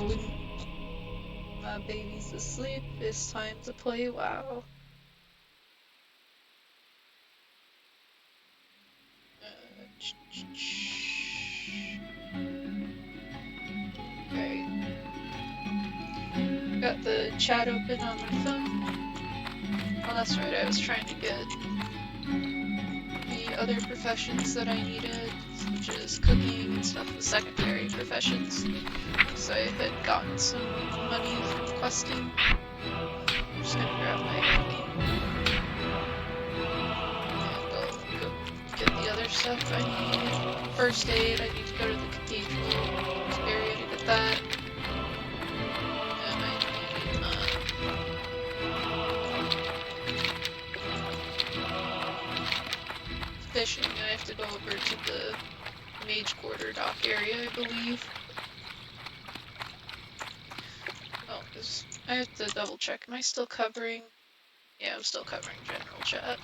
when my baby's asleep, it's time to play WoW. Okay. Got the chat open on my phone. Oh, that's right, I was trying to get the other professions that I needed, such as cooking and stuff, the secondary professions. So I had gotten some money from questing. I'm just gonna grab my thing. And I'll go get the other stuff I need. First aid, I need to go to the cathedral area to get that. And I need, fishing. I have to go over to the mage quarter dock area, I believe. Oh, I have to double check. Am I still covering? Yeah, I'm still covering general chat.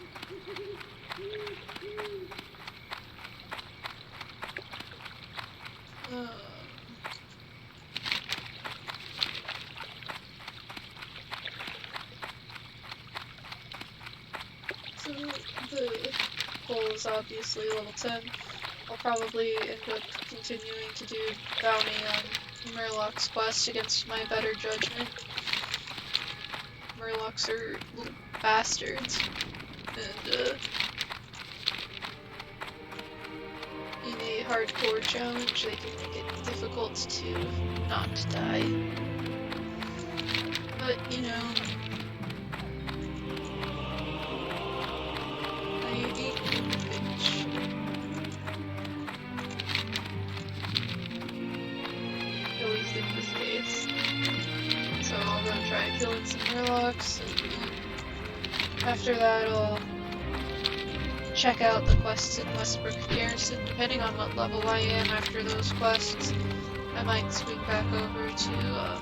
So the goal is obviously level 10. I'll probably end up continuing to do bounty on Murloc's quest against my better judgment. Murlocs are little bastards, and in a hardcore challenge they can make it difficult to not die. But, you know, I ain't a bitch. At least in this case. So I'll go try killing some Murlocs, and after that I'll check out the quests in Westbrook Garrison. Depending on what level I am after those quests, I might swing back over to, oh,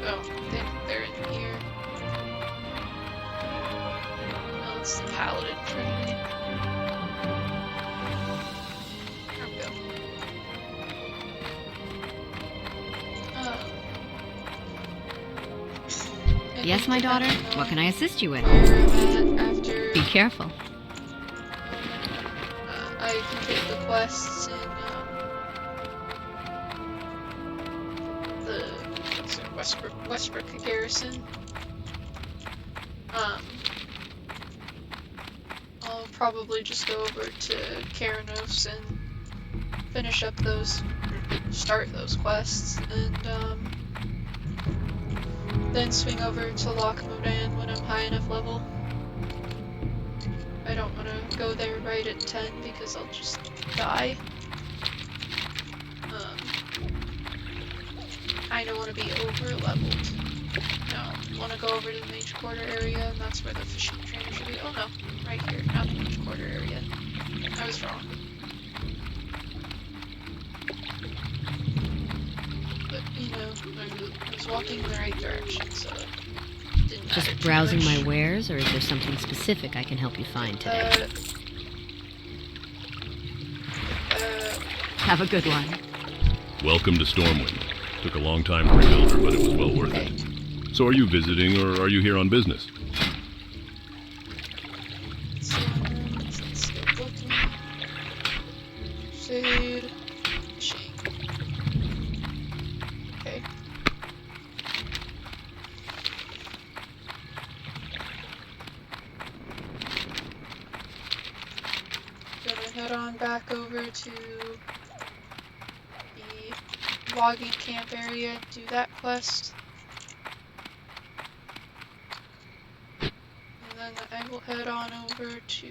I think they're in here. Oh, it's the Paladin Trinity. There we go. Yes, my daughter? What can I assist you with? After Be careful. I complete the quests in the Westbrook Garrison. I'll probably just go over to Karanos and finish up start those quests, and then swing over to Loch Modan when I'm high enough level. I don't want to go there right at 10 because I'll just die. Kinda want to be over leveled. No, want to go over to the mage quarter area, and that's where the fishing trainer should be. Oh no, right here, not the mage quarter area. I was wrong. But, you know, I was walking in the right direction, so it didn't matter. Just browsing my wares, or is there something specific I can help you find today? Have a good one. Welcome to Stormwind. Took a long time to rebuild her, but it was well worth it. So are you visiting, or are you here on business? Shade. Fishing. Okay. Gonna head on back over to the logging camp area and do that quest. And then I will head on over to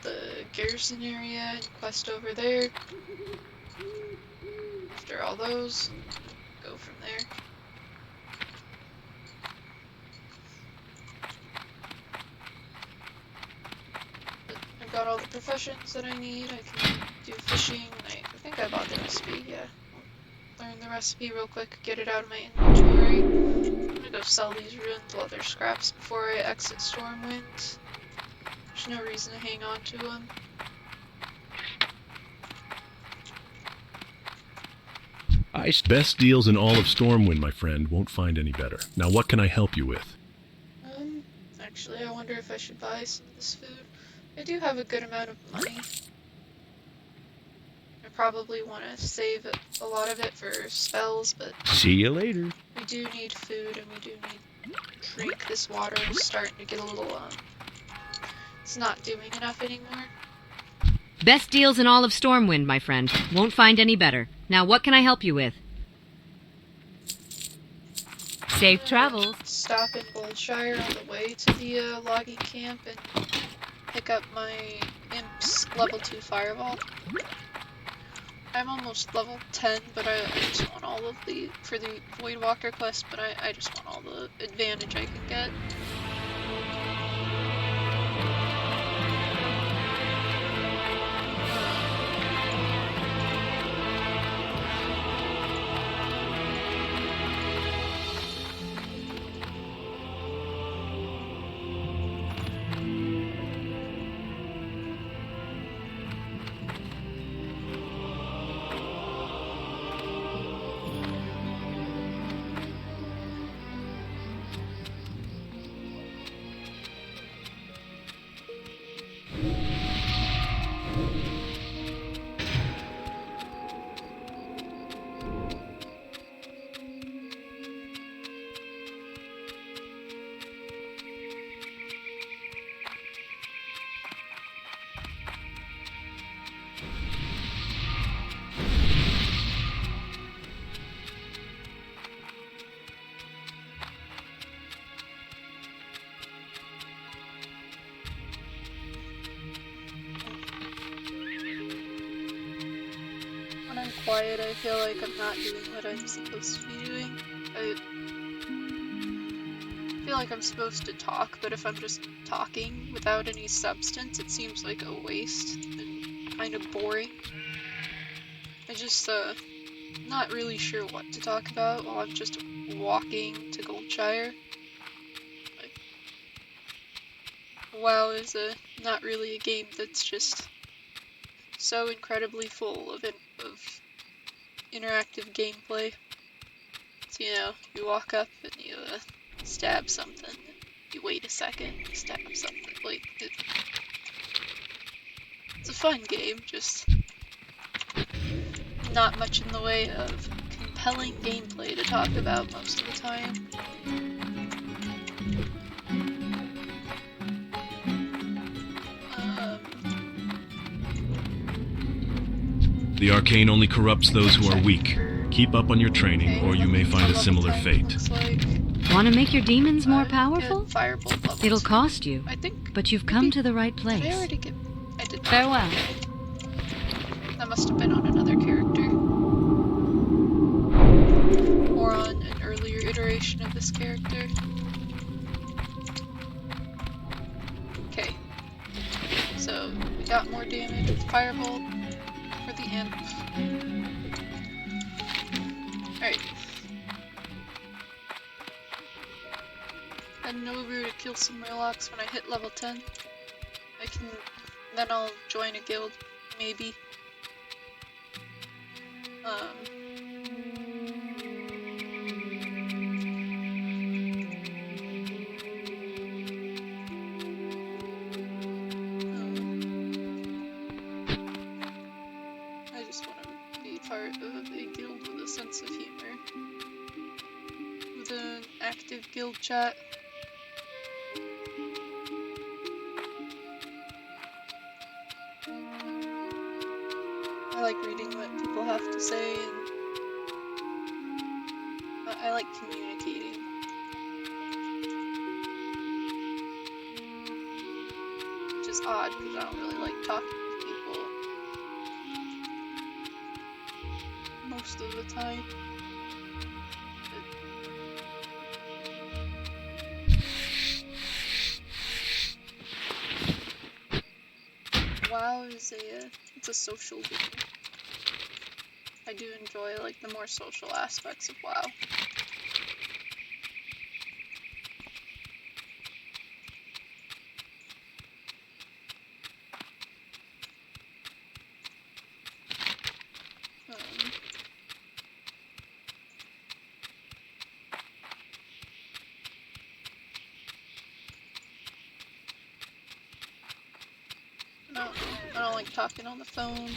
the garrison area and quest over there. After all those, go from there. But I've got all the professions that I need. I can do fishing. I think I bought the recipe, yeah. Learn the recipe real quick, get it out of my inventory. I'm gonna go sell these ruined leather scraps before I exit Stormwind. There's no reason to hang on to them. Best deals in all of Stormwind, my friend. Won't find any better. Now, what can I help you with? Actually, I wonder if I should buy some of this food. I do have a good amount of money. I probably want to save a lot of it for spells, but See you later. we do need food and we do need drink. This water is starting to get a little, it's not doing enough anymore. Best deals in all of Stormwind, my friend. Won't find any better. Now, what can I help you with? Safe travels. Stop in Goldshire on the way to the logging camp and pick up my Imp's level 2 Fireball. I'm almost level 10, but I just want all of for the Voidwalker quest, but I just want all the advantage I can get. When I'm quiet, I feel like I'm not doing what I'm supposed to be doing. I feel like I'm supposed to talk, but if I'm just talking without any substance, it seems like a waste and kind of boring. I just, not really sure what to talk about while I'm just walking to Goldshire. Like, WoW is not really a game that's just so incredibly full of interactive gameplay. So, you know, you walk up and you stab something, you wait a second, you stab something. Like, it's a fun game, just not much in the way of compelling gameplay to talk about most of the time. The arcane only corrupts those who are weak. Keep up on your training, or you may find a similar fate. Want to make your demons more powerful? Firebolt It'll cost you, I think. but you've come to the right Did I place. already get? I did not. Farewell. That must have been on another character. Or on an earlier iteration of this character. Okay. So, we got more damage with Firebolt for the Imp. Alright. Heading over to kill some Murlocs when I hit level 10. Then I'll join a guild, maybe. I just want to be part of a guild with a sense of humor. With an active guild chat. I like reading what people have to say, and I like communicating. Which is odd, because I don't really like talking with people most of the time. But WoW is it's a social game. I do enjoy, like, the more social aspects of WoW. like talking on the phone.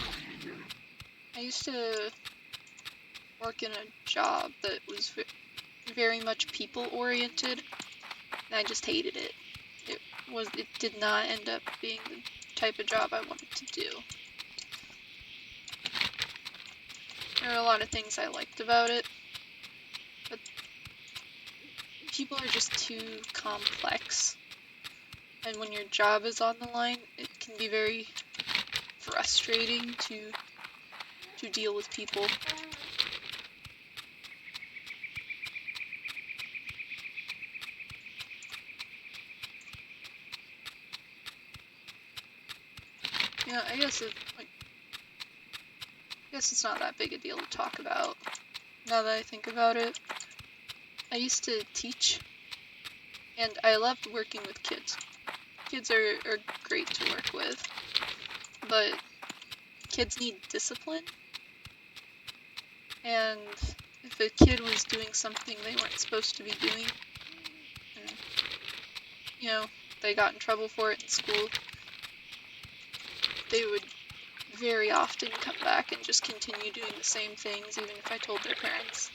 I used to work in a job that was very much people-oriented, and I just hated it. It did not end up being the type of job I wanted to do. There are a lot of things I liked about it, but people are just too complex. And when your job is on the line, it can be very frustrating to deal with people. Yeah, I guess it's not that big a deal to talk about, now that I think about it. I used to teach, and I loved working with kids. Kids are great to work with, but kids need discipline, and if a kid was doing something they weren't supposed to be doing, and, you know, they got in trouble for it in school, they would very often come back and just continue doing the same things, even if I told their parents.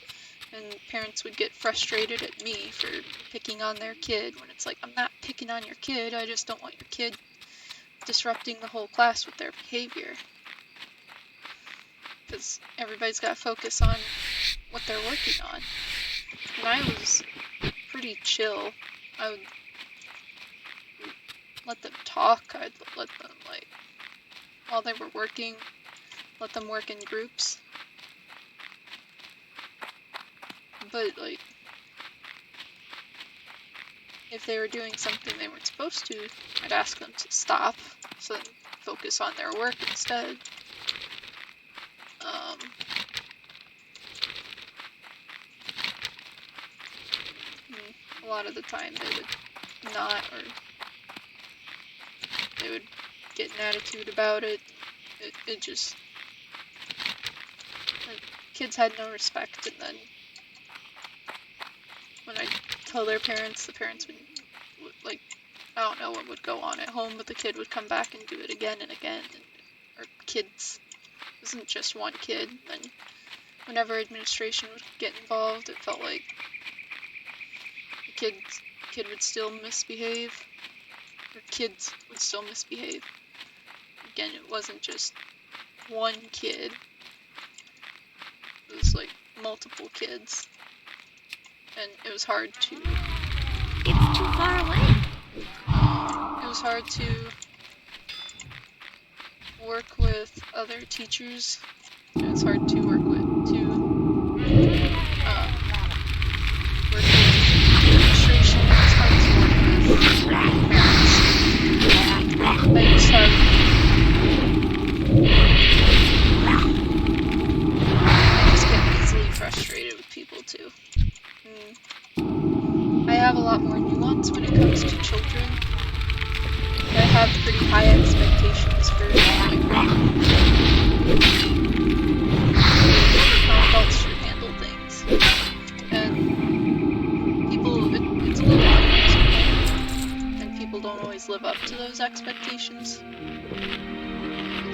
And parents would get frustrated at me for picking on their kid, when it's like, I'm not picking on your kid, I just don't want your kid disrupting the whole class with their behavior. Because everybody's got to focus on what they're working on. And I was pretty chill. I would let them talk, I'd let them, like, while they were working, let them work in groups. But, like, if they were doing something they weren't supposed to, I'd ask them to stop, so then focus on their work instead. A lot of the time they would not, or they would get an attitude about it. It just, kids had no respect, and then when I tell their parents, the parents would, like, I don't know what would go on at home, but the kid would come back and do it again and again. Or kids, it wasn't just one kid. And whenever administration would get involved, it felt like the kid would still misbehave, or kids would still misbehave. Again, it wasn't just one kid. It was like multiple kids. And it was hard to... It's too far away. It was hard to work with other teachers. It was hard to work with administration. It was hard to work with parents. I just get easily frustrated with people too. I have a lot more nuance when it comes to children. I have pretty high expectations for how adults should handle things. And it's a little unreasonable, and people don't always live up to those expectations.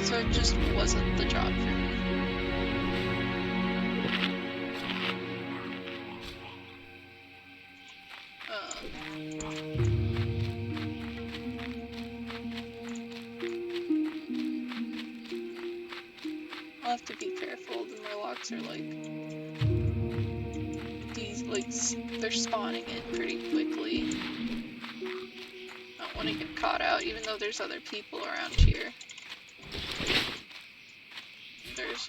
So it just wasn't the job for me. I'll have to be careful. The murlocs are they're spawning in pretty quickly. I don't want to get caught out, even though there's other people around here.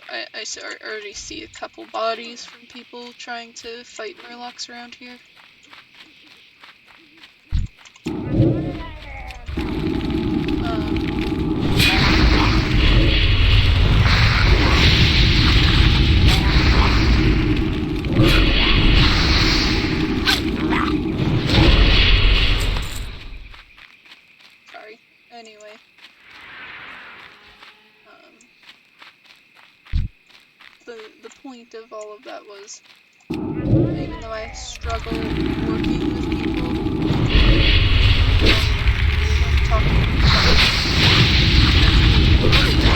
I already see a couple bodies from people trying to fight murlocs around here. Anyway, the point of all of that was, even though I struggle working with people, talking to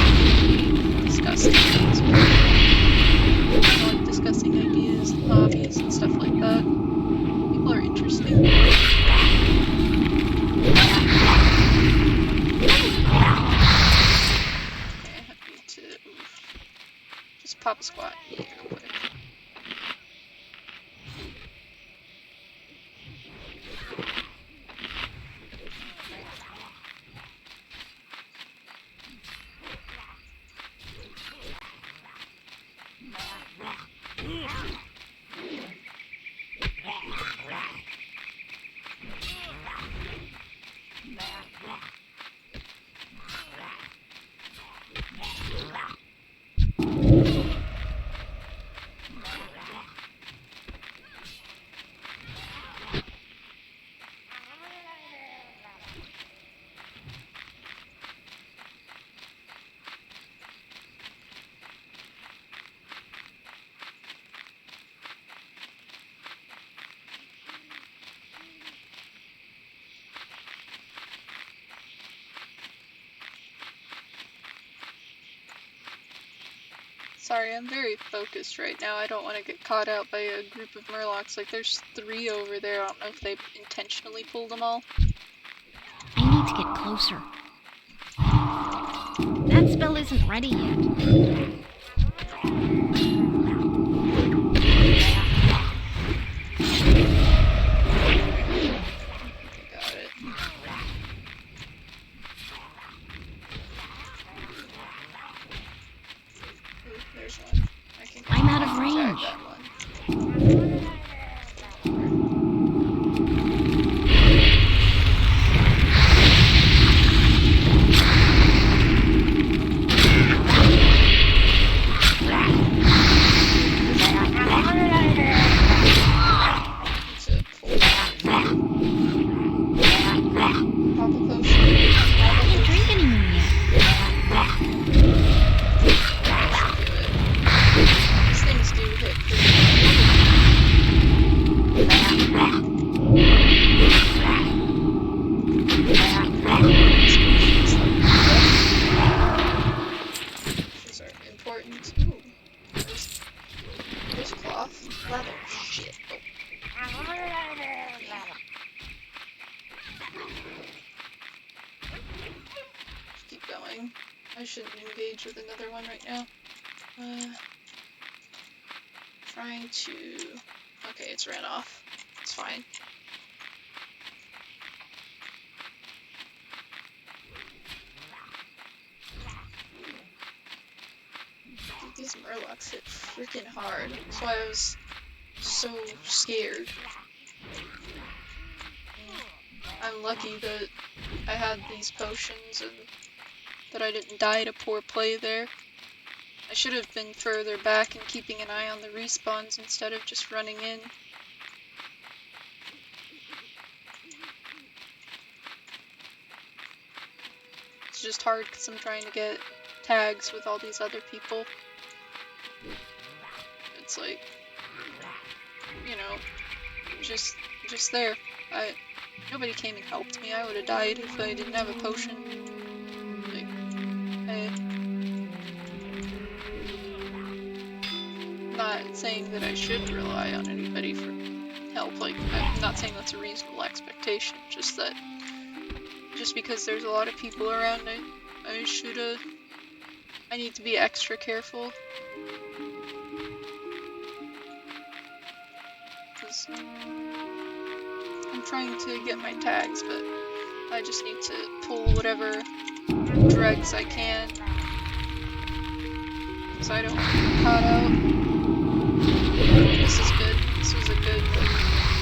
Sorry, I'm very focused right now. I don't want to get caught out by a group of murlocs. Like, there's 3 over there. I don't know if they intentionally pulled them all. I need to get closer. That spell isn't ready yet. Got it. Ooh, there's one. I'm out of tag range. that one. It's a pull. Pop a potion. I can't drink anymore yet. These things do hit pretty These are important. Ooh. There's cloth. Leather. Shit. Oh. Just keep going. I shouldn't engage with another one right now. Trying to... Okay, it's ran off. It's fine. Dude, these murlocs hit freaking hard. That's why I was so scared. I'm lucky that I had these potions and that I didn't die to poor play there. I should have been further back and keeping an eye on the respawns instead of just running in. It's just hard because I'm trying to get tags with all these other people. It's like, you know, just there. Nobody came and helped me. I would have died if I didn't have a potion. Like, I'm not saying that I should rely on anybody for help. Like, I'm not saying that's a reasonable expectation. Just that, just because there's a lot of people around, I need to be extra careful. Because I'm trying to get my tags, but I just need to pull whatever dregs I can. Because I don't want to get caught out. This is good. This was a good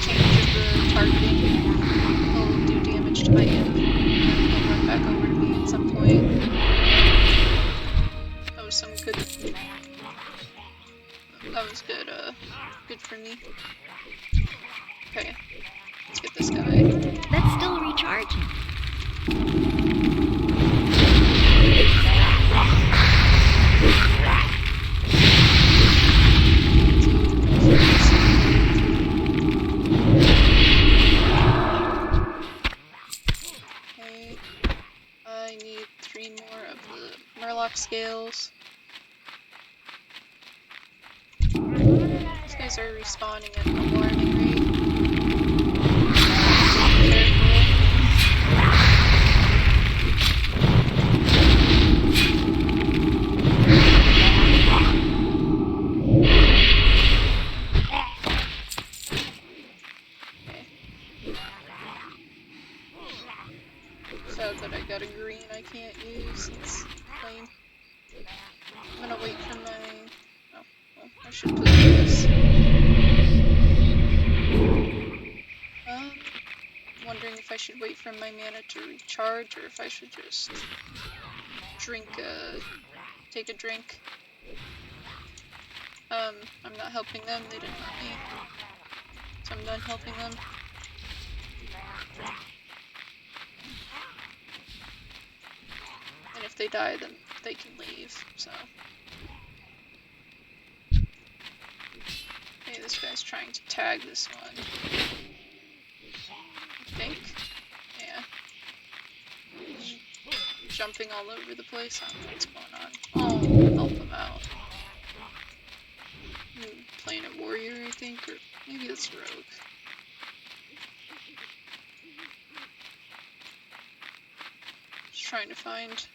change of the targeting. He'll do damage to my imp. And he'll run back over to me at some point. That was some good... That was good, good for me. Okay, let's get this guy. That's still recharging. Okay, I need 3 more of the Murloc scales. These guys are respawning at an alarming rate. Sad that I got a green I can't use. It's lame. I'm gonna wait for my... Oh, well, I should put this. Wondering if I should wait for my mana to recharge or if I should just drink, take a drink. I'm not helping them, they didn't help me. So I'm done helping them. And if they die, then they can leave, so. Hey, this guy's trying to tag this one. I think. Yeah. He's jumping all over the place. I don't know what's going on. Oh, help him out. Maybe it's rogue. Just trying to find.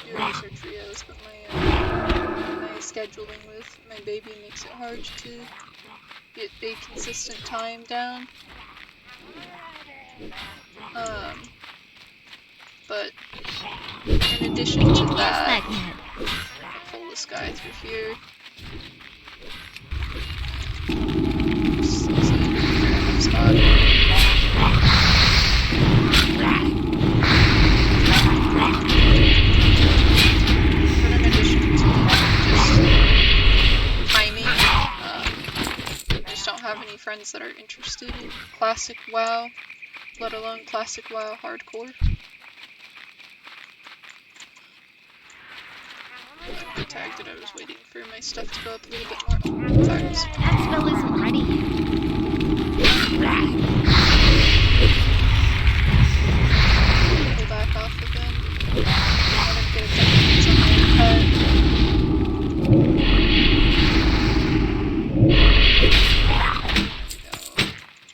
Duos or trios, but my scheduling with my baby makes it hard to get a consistent time down. But in addition to that, I'll pull this guy through here. Just looks like a random spot. Have any friends that are interested in classic WoW, let alone classic WoW hardcore. I tagged it, I was waiting for my stuff to go up a little bit more. Oh, fires. That spell isn't ready. Pull back off of them. Let him get a technique on my pet.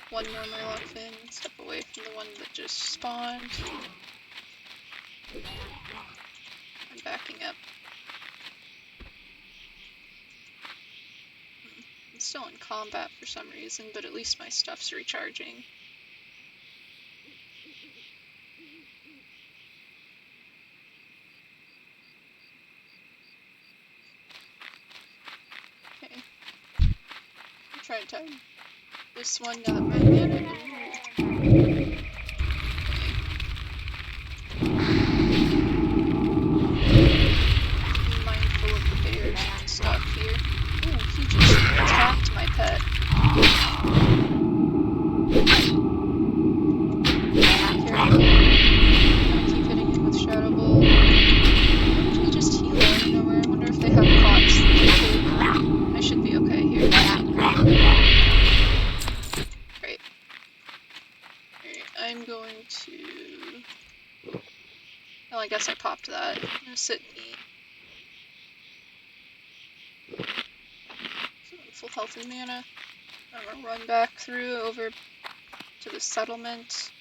One more Murloc fin, step away from the one that just spawned. I'm backing up. I'm still in combat for some reason, but at least my stuff's recharging. Okay. I'll try to time this one now that my mana. Mindful of the bears and stuff here. Ooh, he just attacked my pet. Careful. I keep hitting him with Shadow Bolt. Why did he just heal out of nowhere? I wonder if they have pots that they could. I should be okay here. Great. Alright, I'm going to... Well, I guess I popped that. I'm gonna sit and eat. So I'm full health and mana. I'm gonna run back through over to the settlement.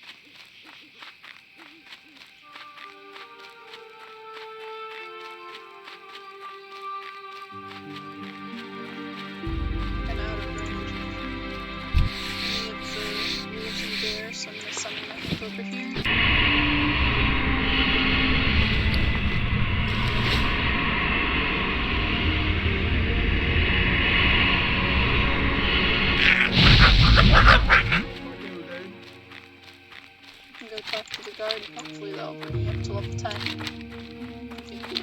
And out of range of any of the wolves and bears, so I'm gonna summon my hip over here. Go talk to the guard, and hopefully that'll bring me up to level 10. Okay, cool.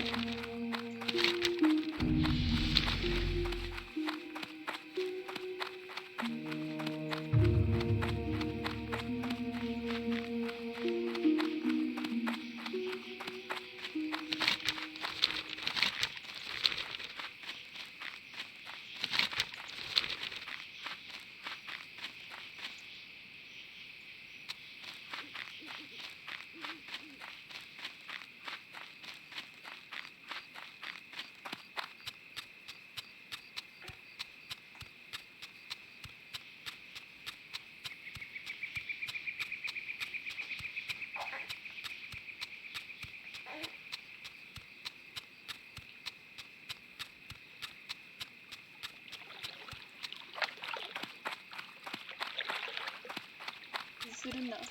Is it enough?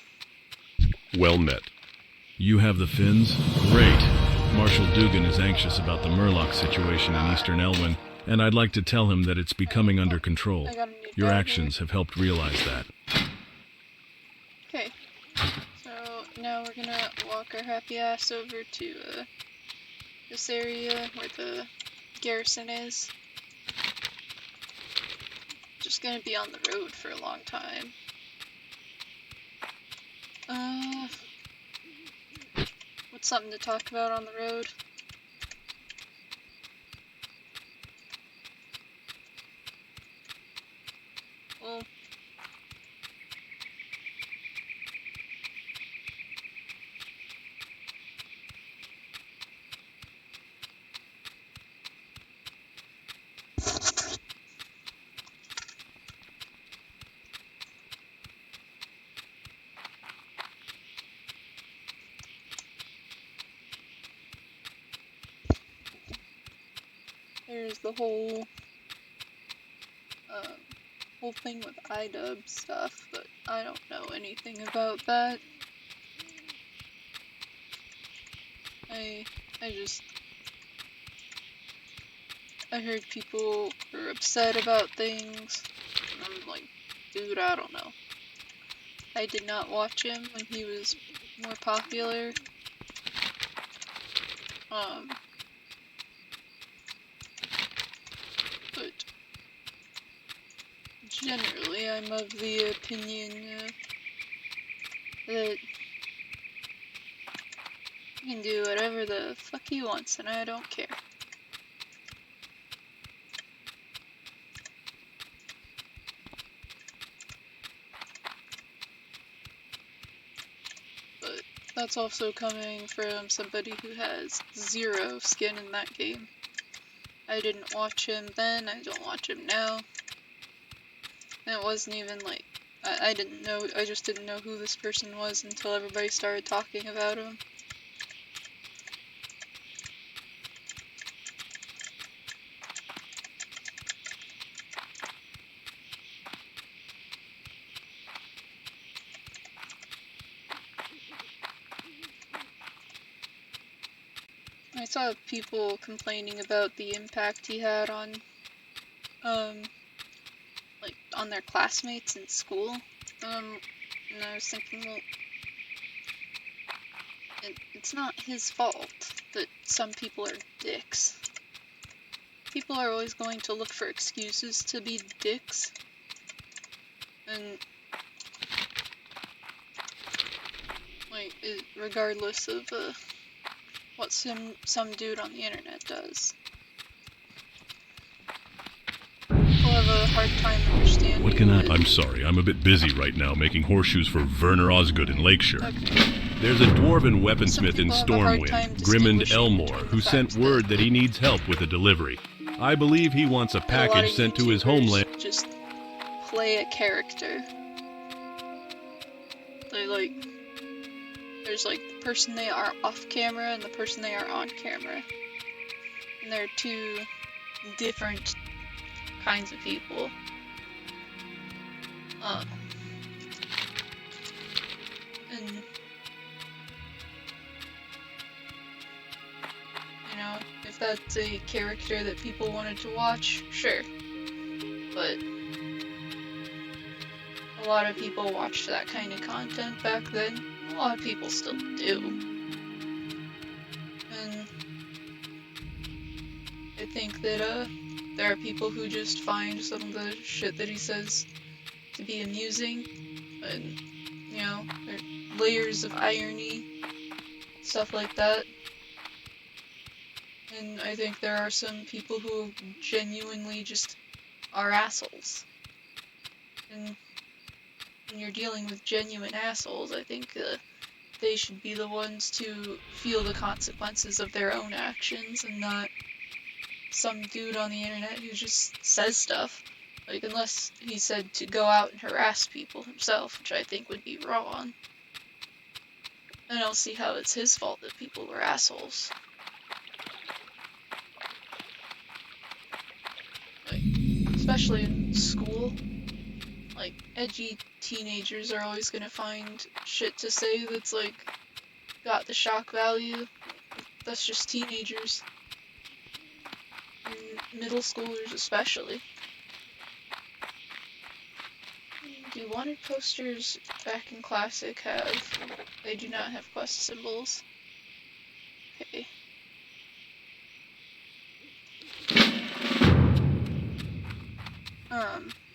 Well met. You have the fins? Great. Marshal Dugan is anxious about the Murloc situation in Eastern Elwyn, and I'd like to tell him that it's becoming under control. I got a new Your guy actions have helped realize that. Okay. So now we're gonna walk our happy ass over to this area where the garrison is. Just gonna be on the road for a long time. What's something to talk about on the road? Well, there's the whole thing with iDub stuff, but I don't know anything about that. I heard people were upset about things, and I'm like, dude, I don't know. I did not watch him when he was more popular. But generally, I'm of the opinion that he can do whatever the fuck he wants, and I don't care. But that's also coming from somebody who has zero skin in that game. I didn't watch him then, I don't watch him now. And it wasn't even like, I didn't know, I just didn't know who this person was until everybody started talking about him. I saw people complaining about the impact he had on, like, on their classmates in school. And I was thinking, well, it's not his fault that some people are dicks. People are always going to look for excuses to be dicks. And, like, regardless of, what some dude on the internet does. People have a hard time understanding. What can I'm sorry, I'm a bit busy right now making horseshoes for Werner Osgood in Lakeshire. Okay. There's a dwarven weaponsmith in Some people have a hard time Stormwind, Grimond distinguishing Elmore, between who the sent fact word that he needs help with a delivery. I believe he wants a that a lot package of sent to his YouTubers homeland. just play a character. They like, there's like the person they are off camera and the person they are on camera. And they're two different kinds of people. And you know, if that's a character that people wanted to watch, sure. But a lot of people watched that kind of content back then. A lot of people still do. And I think that there are people who just find some of the shit that he says to be amusing, and you know, there are layers of irony, stuff like that. And I think there are some people who genuinely just are assholes. And when you're dealing with genuine assholes, I think they should be the ones to feel the consequences of their own actions, and not some dude on the internet who just says stuff. Like, unless he said to go out and harass people himself, which I think would be wrong. I don't see how it's his fault that people were assholes. Like, especially in school. Like, edgy teenagers are always gonna find shit to say that's, like, got the shock value. That's just teenagers. And middle schoolers especially. Do wanted posters back in Classic have... They do not have quest symbols. Okay.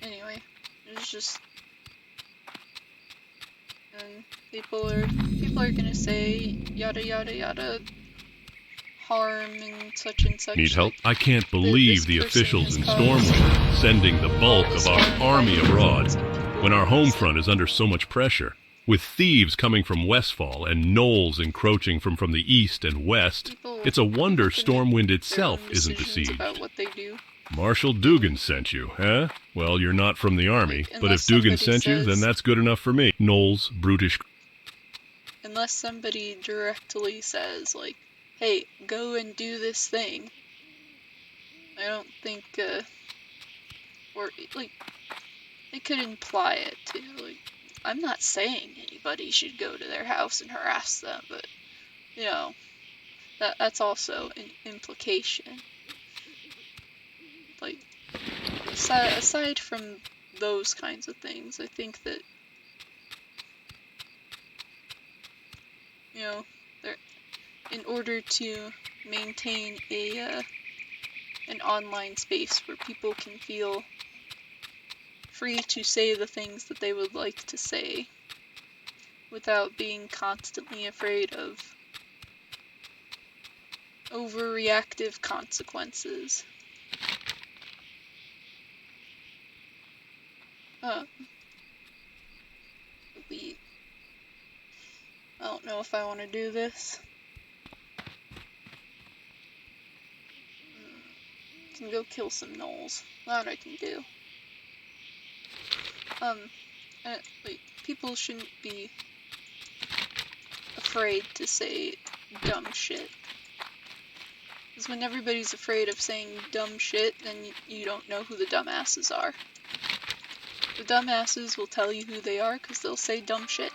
Anyway, there's just... And people are gonna say yada yada yada, harm and such and such. Need help? Like, I can't this believe the person officials has in caused Stormwind sending the bulk all this of our harm by army abroad influencing people. when our home So, front is under so much pressure. With thieves coming from Westfall and gnolls encroaching from the east and west, people it's a wonder have to make Stormwind their itself own isn't decisions besieged. about what they do. Marshal Dugan sent you, huh? Well, you're not from the army, Like, but if unless Dugan somebody sent you, then says- that's good enough for me. Gnolls, brutish. Unless somebody directly says, like, hey, go and do this thing. I don't think, or, like, they could imply it, too. Like, I'm not saying anybody should go to their house and harass them, but, you know, that's also an implication. Like, aside from those kinds of things, I think that, you know, in order to maintain an online space where people can feel free to say the things that they would like to say without being constantly afraid of overreactive consequences. Delete. I don't know if I want to do this. Can go kill some gnolls. That I can do. Like, people shouldn't be afraid to say dumb shit. Because when everybody's afraid of saying dumb shit, then you don't know who the dumbasses are. The dumbasses will tell you who they are because they'll say dumb shit.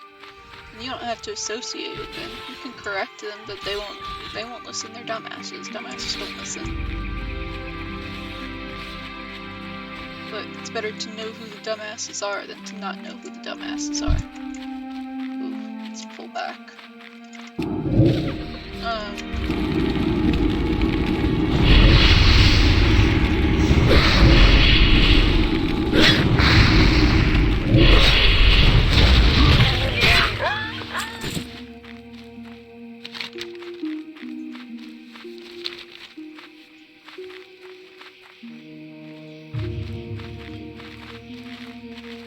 And you don't have to associate with them. You can correct them, but they won't listen. They're dumbasses. Dumbasses don't listen. But it's better to know who the dumbasses are than to not know who the dumbasses are. Ooh, let's pull back.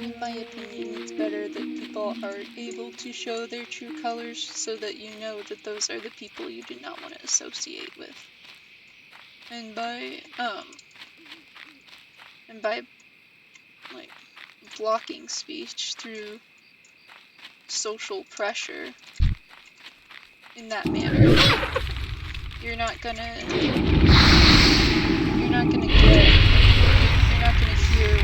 In my opinion, it's better that people are able to show their true colors so that you know that those are the people you do not want to associate with. And by like blocking speech through social pressure in that manner, you're not gonna hear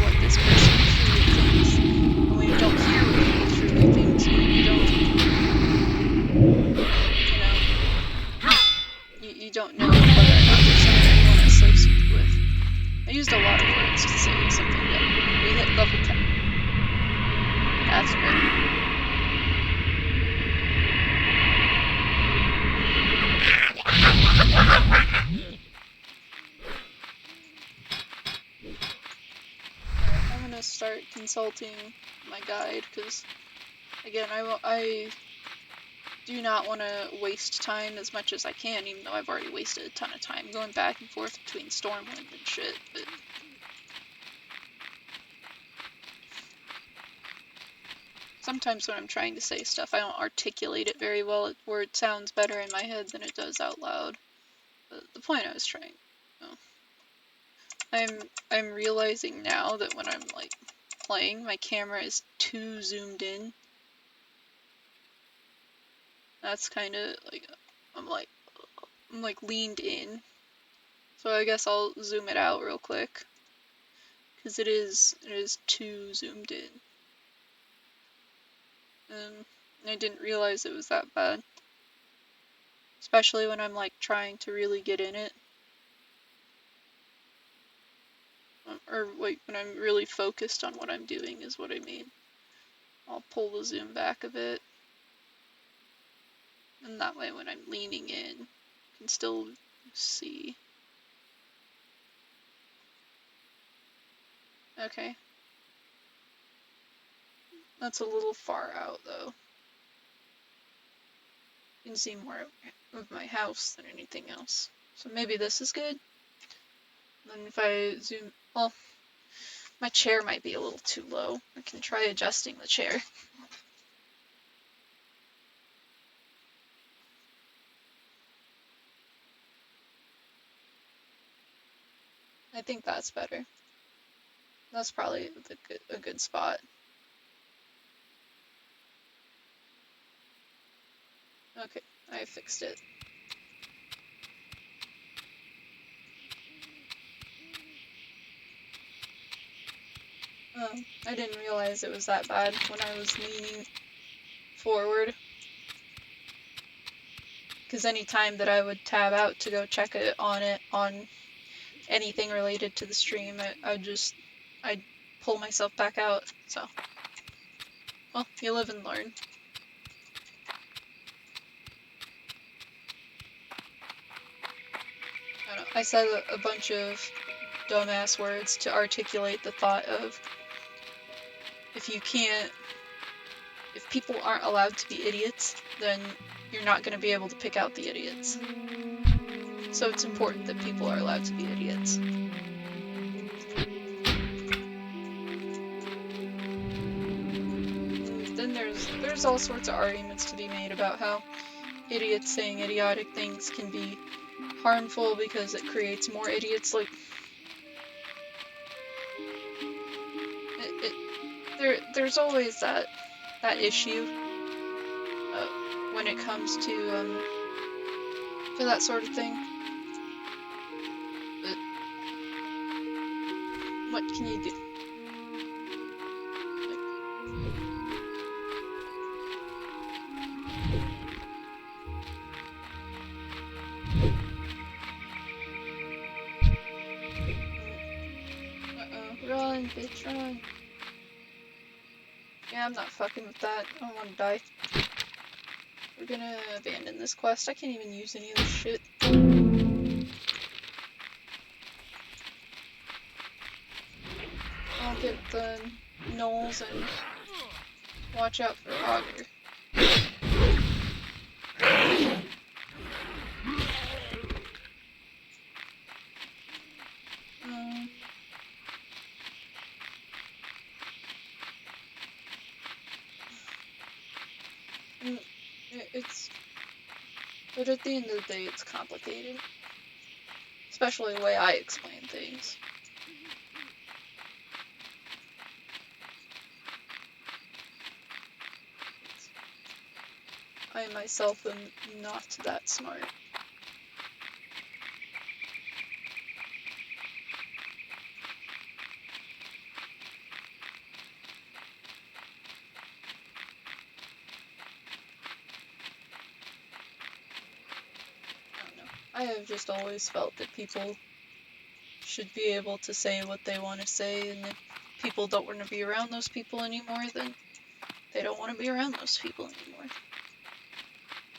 what this person truly thinks. And when you don't hear what people truly think, you don't know whether or not they're someone you want to associate with. I used a lot of words to say something that we hit level 10. That's great. I'm gonna start consulting my guide because, again, I do not want to waste time as much as I can, even though I've already wasted a ton of time going back and forth between Stormwind and shit, but sometimes when I'm trying to say stuff, I don't articulate it very well, or it sounds better in my head than it does out loud. But the point I was trying, I'm realizing now that when I'm like playing, my camera is too zoomed in. That's kind of like I'm like leaned in. So I guess I'll zoom it out real quick because it is too zoomed in. And I didn't realize it was that bad. Especially when I'm like trying to really get in it. Or like when I'm really focused on what I'm doing is what I mean. I'll pull the zoom back a bit. And that way when I'm leaning in, I can still see. Okay. That's a little far out though. You can see more of my house than anything else. So maybe this is good. Then if I zoom, well, my chair might be a little too low. I can try adjusting the chair. I think that's better. That's probably a good spot. Okay, I fixed it. I didn't realize it was that bad when I was leaning forward. Because any time that I would tab out to go check it on anything related to the stream, I'd pull myself back out. So, well, you live and learn. I don't know. I said a bunch of dumbass words to articulate the thought of if people aren't allowed to be idiots, then you're not going to be able to pick out the idiots. So it's important that people are allowed to be idiots. And then there's all sorts of arguments to be made about how idiots saying idiotic things can be harmful because it creates more idiots. Like, there's always that issue when it comes to that sort of thing. But what can you do? Uh-oh, run, bitch, run. Yeah, I'm not fucking with that. I don't want to die. We're gonna abandon this quest. I can't even use any of this shit. I'll get the gnolls and watch out for Augur. But at the end of the day, it's complicated. Especially the way I explain things. I myself am not that smart. I don't know. I have just always felt that people should be able to say what they want to say, and if people don't want to be around those people anymore, then they don't want to be around those people anymore.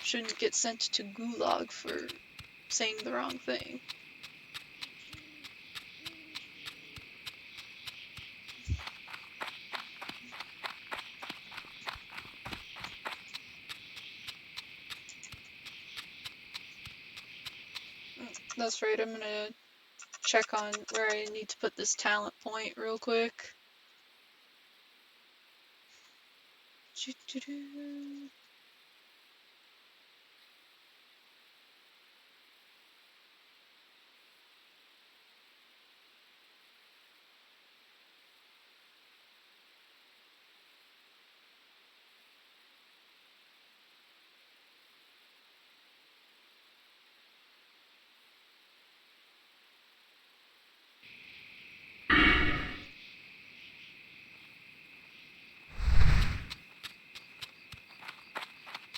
Shouldn't get sent to gulag for saying the wrong thing. That's right, I'm gonna check on where I need to put this talent point real quick.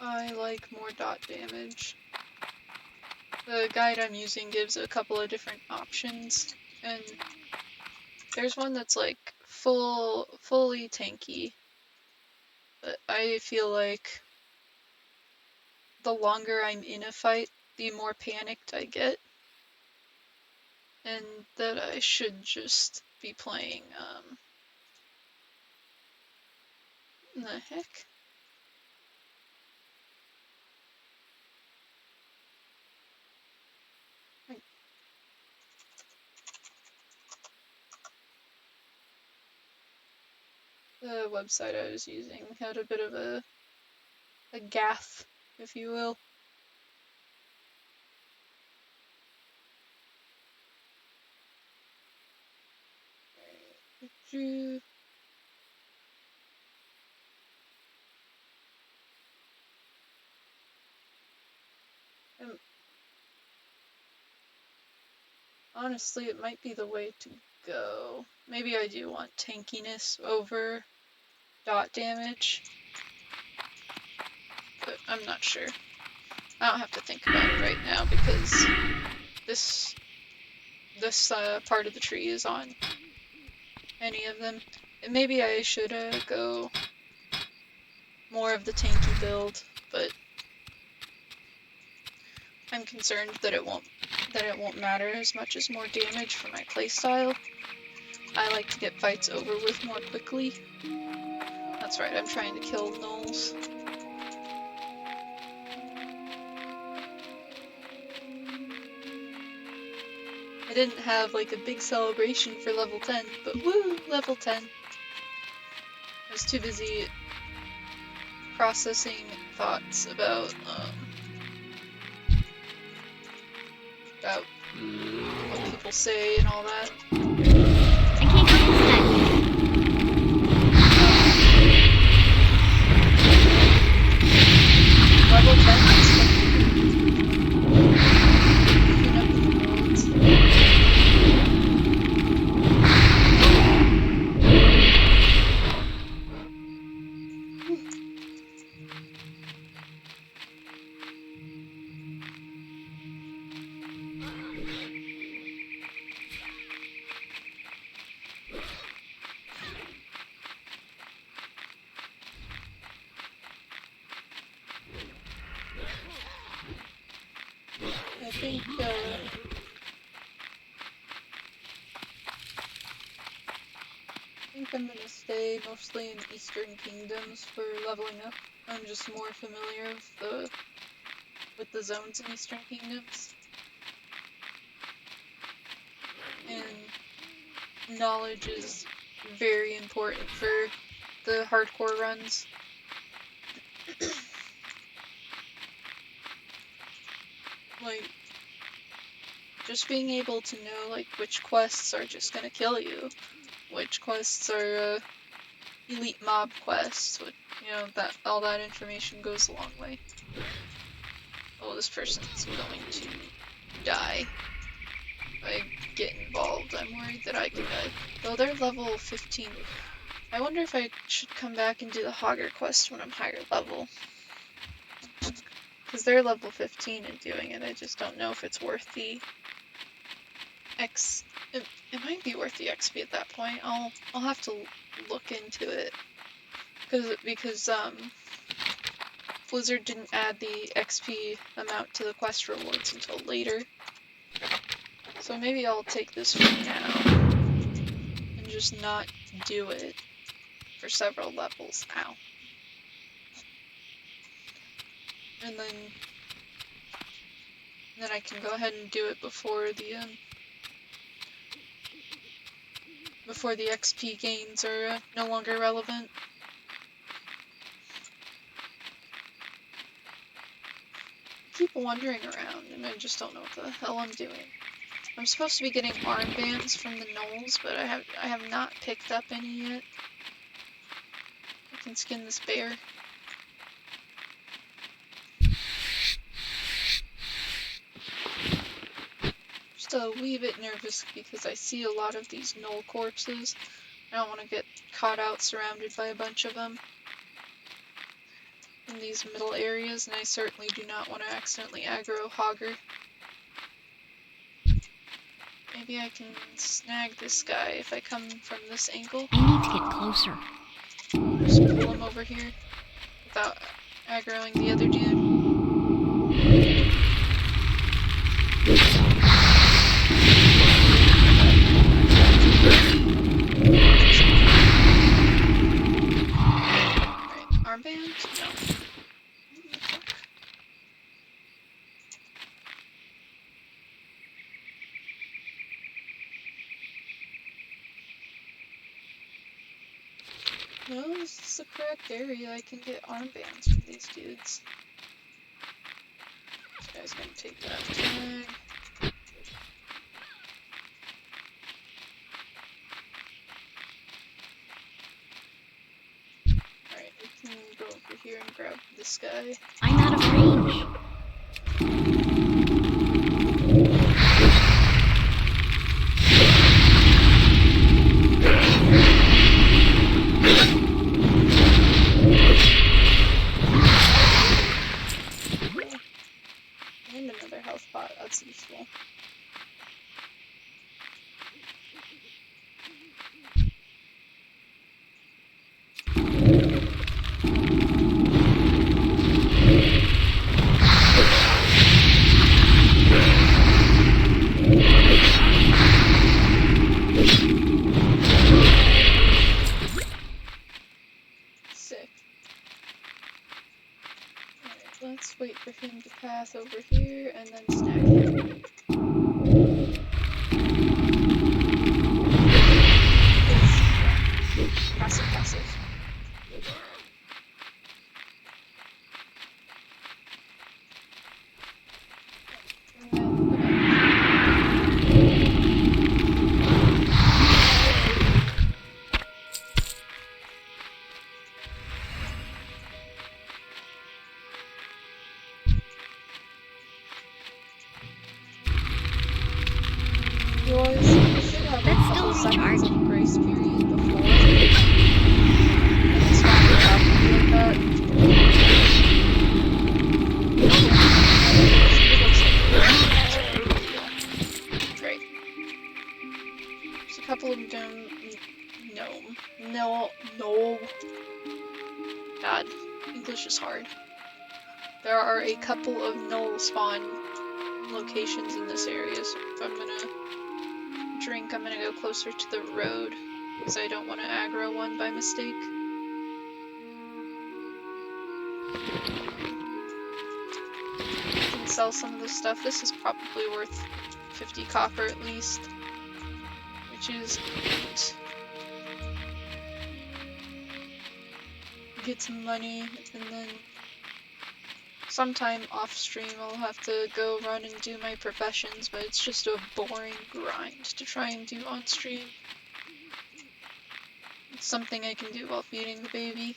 I like more dot damage. The guide I'm using gives a couple of different options, and there's one that's like fully tanky, but I feel like the longer I'm in a fight, the more panicked I get, and that I should just be playing, the heck? the website I was using had a bit of a gaffe, if you will. Honestly, it might be the way to go. Maybe I do want tankiness over dot damage, but I'm not sure. I don't have to think about it right now because this part of the tree is on any of them. And maybe I should go more of the tanky build, but I'm concerned that it won't matter as much as more damage for my playstyle. I like to get fights over with more quickly. That's right, I'm trying to kill gnolls. I didn't have like a big celebration for level 10, but woo, level 10. I was too busy processing thoughts about what people say and all that. I can't go this Level 10 is keeping up with the worlds. I think I'm gonna stay mostly in Eastern Kingdoms for leveling up. I'm just more familiar with the zones in Eastern Kingdoms. And knowledge is very important for the hardcore runs. Like, just being able to know, like, which quests are just gonna kill you, which quests are, elite mob quests, you know, all that information goes a long way. Oh, this person's going to die. If I get involved, I'm worried that I could die. Though they're level 15. I wonder if I should come back and do the Hogger quest when I'm higher level. Because they're level 15 and doing it, I just don't know if it's worth the it might be worth the XP at that point. I'll have to look into it. Because Blizzard didn't add the XP amount to the quest rewards until later. So maybe I'll take this for now and just not do it for several levels. Ow. And then I can go ahead and do it before the XP gains are no longer relevant. I keep wandering around and I just don't know what the hell I'm doing. I'm supposed to be getting armbands from the gnolls, but I have not picked up any yet. I can skin this bear. Just a wee bit nervous because I see a lot of these gnoll corpses. I don't want to get caught out surrounded by a bunch of them in these middle areas, and I certainly do not want to accidentally aggro Hogger. Maybe I can snag this guy if I come from this angle. I need to get closer. Just pull him over here without aggroing the other dude. Alright, armband? No. No, the correct area, I can get armbands from these dudes. This guy's gonna take that tag. Alright, we can go over here and grab this guy. I'm out of range. And another health pot, that's useful. Sick. Alright, let's wait for him to pass over here and then snag him. Passive, passive. You always should have a Let's couple still seconds recharge. of grace period before. It's fine to have to do that. It looks like great. There's a couple of no. God, English is hard. There are a couple of null spawn locations in this area, so if I'm gonna drink, I'm gonna go closer to the road, because I don't want to aggro one by mistake. I can sell some of this stuff. This is probably worth 50 copper at least, which is great. Get some money, and then sometime off stream I'll have to go run and do my professions, but it's just a boring grind to try and do on stream. It's something I can do while feeding the baby.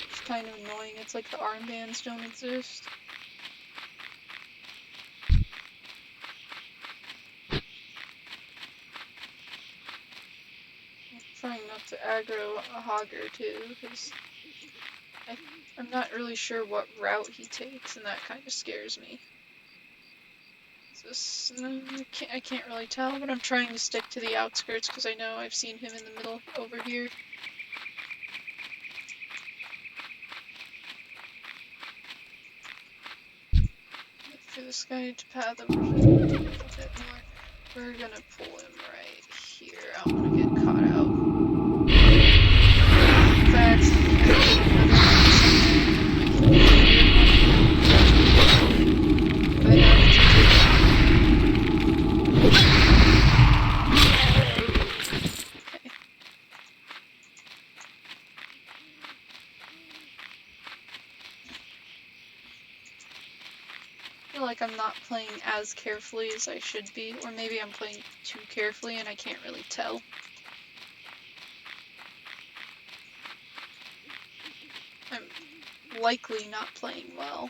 It's kind of annoying, it's like the armbands don't exist. I'm trying not to aggro a hogger too, because I'm not really sure what route he takes, and that kind of scares me. Is this, I can't really tell, but I'm trying to stick to the outskirts because I know I've seen him in the middle over here. Wait for this guy to path over here a bit more. We're gonna pull him right here. I don't want to get caught out. That's I feel like I'm not playing as carefully as I should be, or maybe I'm playing too carefully and I can't really tell. I'm likely not playing well.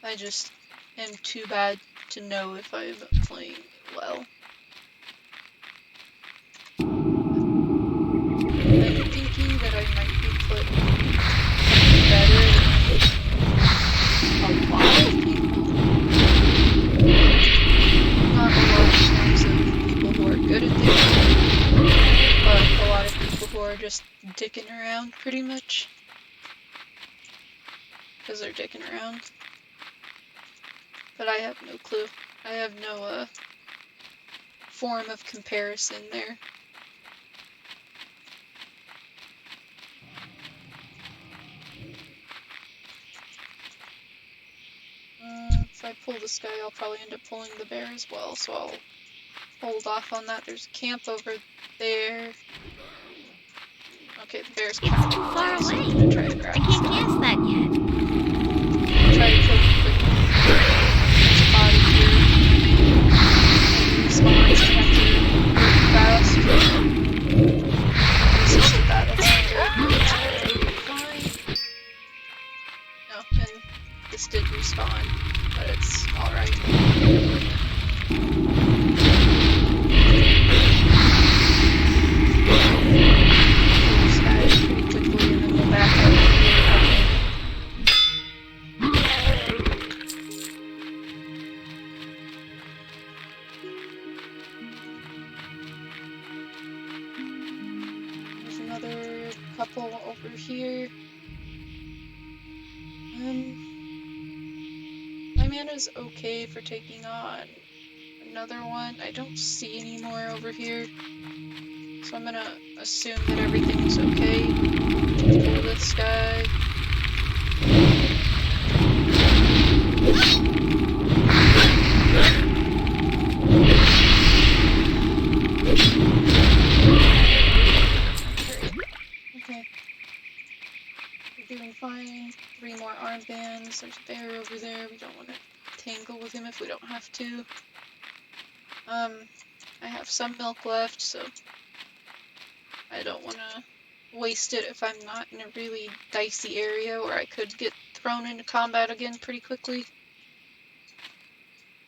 I just am too bad to know if I'm playing well. I'm thinking that I might be playing better than a lot of people. are just dicking around, pretty much. Because they're dicking around. But I have no clue. I have no, form of comparison there. If I pull this guy, I'll probably end up pulling the bear as well, so I'll hold off on that. There's a camp over there. Okay, the bear's It's kind too of far away, so I'm away. gonna try to grab I this can't guy. cast that yet. Try to kill him quickly. There's a body here. Maybe respawns to have to work fast. Resist with that, that's not good. That's totally fine. No, and this did respawn, but it's alright. This guy pretty quickly, and then we'll back up here. There's another couple over here. My mana's okay for taking on another one. I don't see any more over here. So I'm gonna assume that everything's okay. Pull this guy. Okay. We're doing fine. 3 more armbands. There's a bear over there. We don't want to tangle with him if we don't have to. I have some milk left, so I don't want to waste it if I'm not in a really dicey area where I could get thrown into combat again pretty quickly.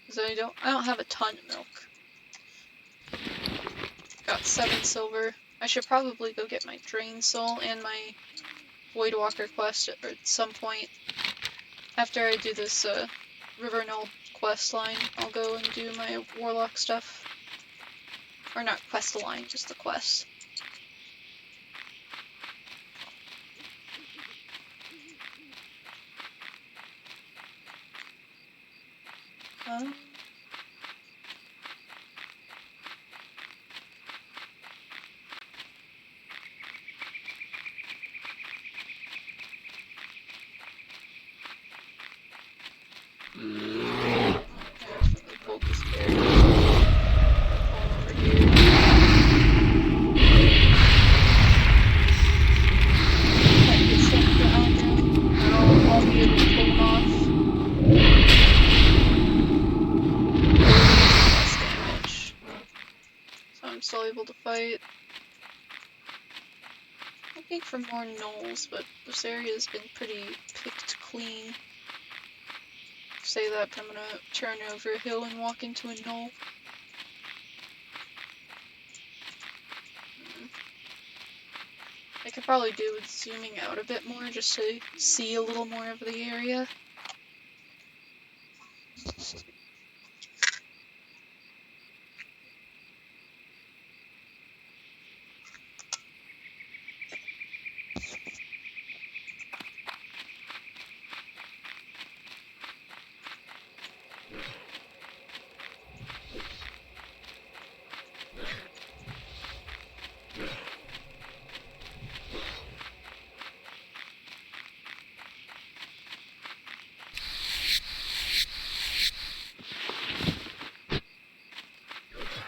Because I don't have a ton of milk. Got 7 silver. I should probably go get my Drain Soul and my Voidwalker quest at some point. After I do this River Knoll quest line, I'll go and do my Warlock stuff. Or not quest line, just the quest. Definitely pulled this bear. Pull over here. If I get some behind him, I'll be able to pull him off. Less damage. So I'm still able to fight. Looking for more gnolls, but this area has been pretty picked clean. Say that, but I'm gonna turn over a hill and walk into a gnoll. I could probably do with zooming out a bit more just to see a little more of the area.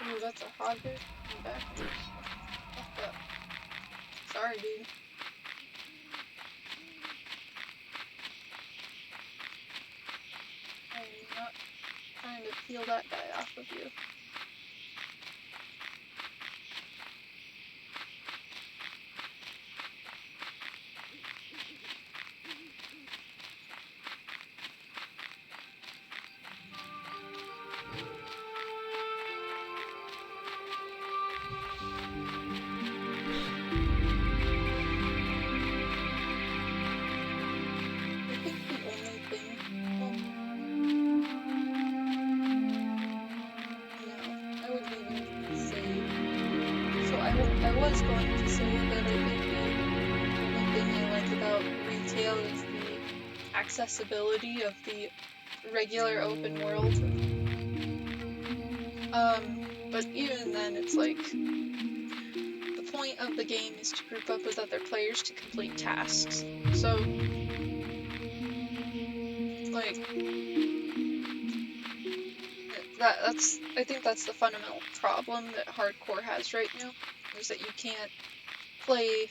Ooh, that's a hogger. I'm back. Fuck up. Sorry, dude. I am not trying to peel that guy off of you. I think the only thing. Well, no, I wouldn't even say. So I was going to say that I think accessibility of the regular open world. But even then, it's like, the point of the game is to group up with other players to complete tasks. So, like, I think that's the fundamental problem that hardcore has right now, is that you can't play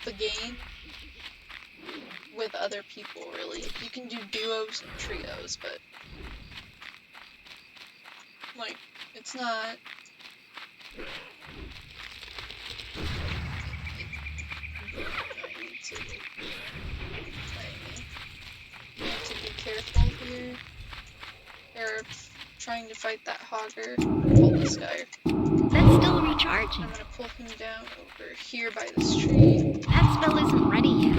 the game with other people, really. You can do duos and trios, but, like, it's not... I need to be careful here. They're trying to fight that hogger. Pull this guy. That's still recharging. I'm gonna pull him down over here by this tree. That spell isn't ready yet. I